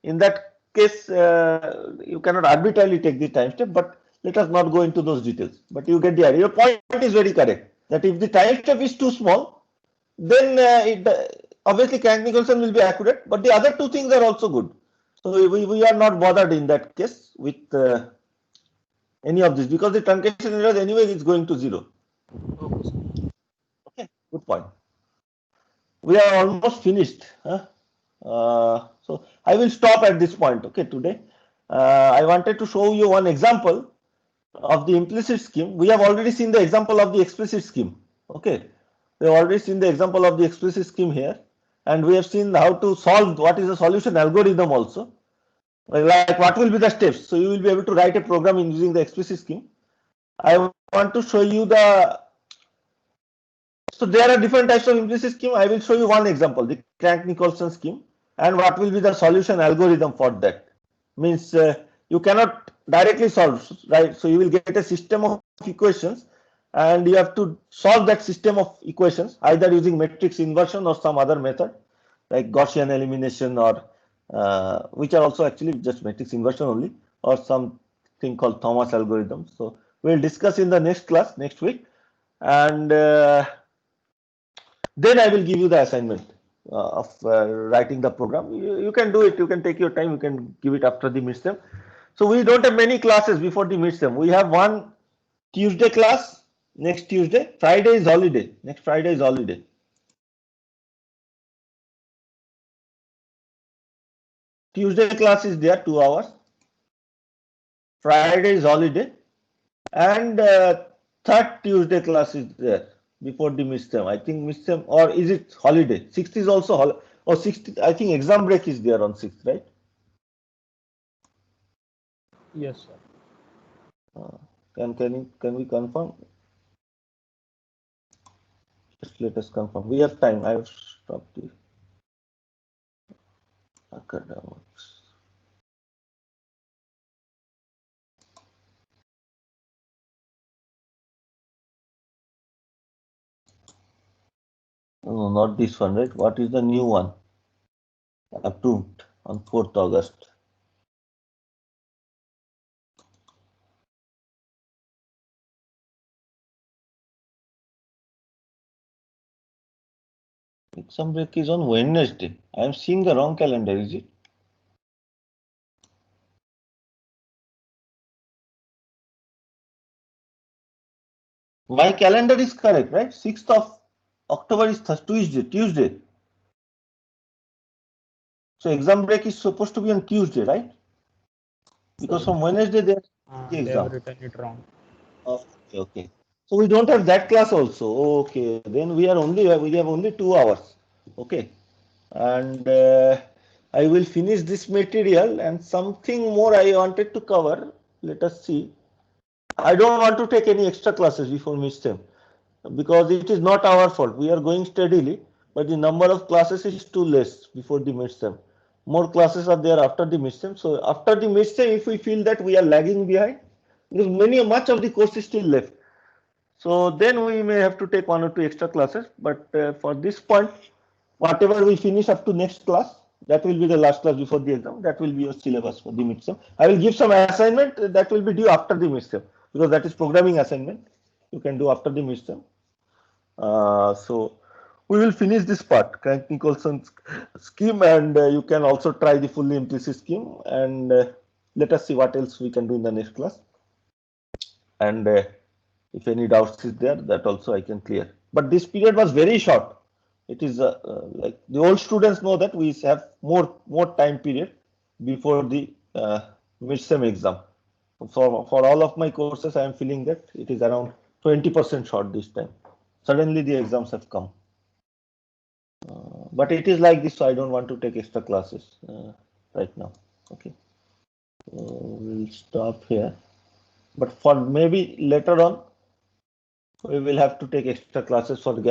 in that case, you cannot arbitrarily take the time step, but let us not go into those details. But you get the idea. Your point is very correct that if the time step is too small, then obviously Crank-Nicolson will be accurate, but the other two things are also good. So we are not bothered in that case with any of this because the truncation errors anyway is going to 0. Okay, good point. We are almost finished. Huh? So I will stop at this point. Okay, today I wanted to show you one example of the implicit scheme. We have already seen the example of the explicit scheme. Okay, we have already seen the example of the explicit scheme here, and we have seen how to solve what is the solution algorithm also. Like what will be the steps. So you will be able to write a program using the explicit scheme. I want to show you the. So there are different types of implicit scheme. I will show you one example, the Crank-Nicolson scheme, and what will be the solution algorithm for that. Means you cannot directly solve, right? So you will get a system of equations, and you have to solve that system of equations either using matrix inversion or some other method like Gaussian elimination, or which are also actually just matrix inversion only, or something called Thomas algorithm. So we'll discuss in the next class next week, and then I will give you the assignment of writing the program. You can do it. You can take your time. You can give it after the midterm. So we don't have many classes before the midterm. We have one Tuesday class next Tuesday. Friday is holiday. Next Friday is holiday. Tuesday class is there 2 hours. Friday is holiday, and third Tuesday class is there before the midterm. I think midterm, or is it holiday? 6th is also holiday. Or 6th, I think exam break is there on 6th, right? Yes, sir. Can we confirm? Just let us confirm. We have time. I have stopped the academics. No, not this one, right? What is the new one? Approved on 4th August. Exam break is on Wednesday. I am seeing the wrong calendar, is it? My calendar is correct, right? 6th of October is Tuesday. So exam break is supposed to be on Tuesday, right? Because from Wednesday there's the They have exam. written it wrong. Okay. So we don't have that class also. Okay. Then we have only 2 hours. Okay. And I will finish this material, and something more I wanted to cover. Let us see. I don't want to take any extra classes before midterm, because it is not our fault. We are going steadily, but the number of classes is too less before the midterm. More classes are there after the midterm. So after the midterm, if we feel that we are lagging behind, because much of the course is still left, so then we may have to take 1 or 2 extra classes. But for this point, whatever we finish up to next class, that will be the last class before the exam. That will be your syllabus for the midterm. I will give some assignment that will be due after the midterm, because that is programming assignment. You can do after the midterm. So we will finish this part, Crank-Nicolson scheme, and you can also try the fully implicit scheme, and let us see what else we can do in the next class. And if any doubts is there, that also I can clear. But this period was very short. It is like the old students know that we have more time period before the midterm exam. For all of my courses, I am feeling that it is around 20% short this time. Suddenly the exams have come. But it is like this, so I don't want to take extra classes right now. Okay. We'll stop here. But for maybe later on, we will have to take extra classes for the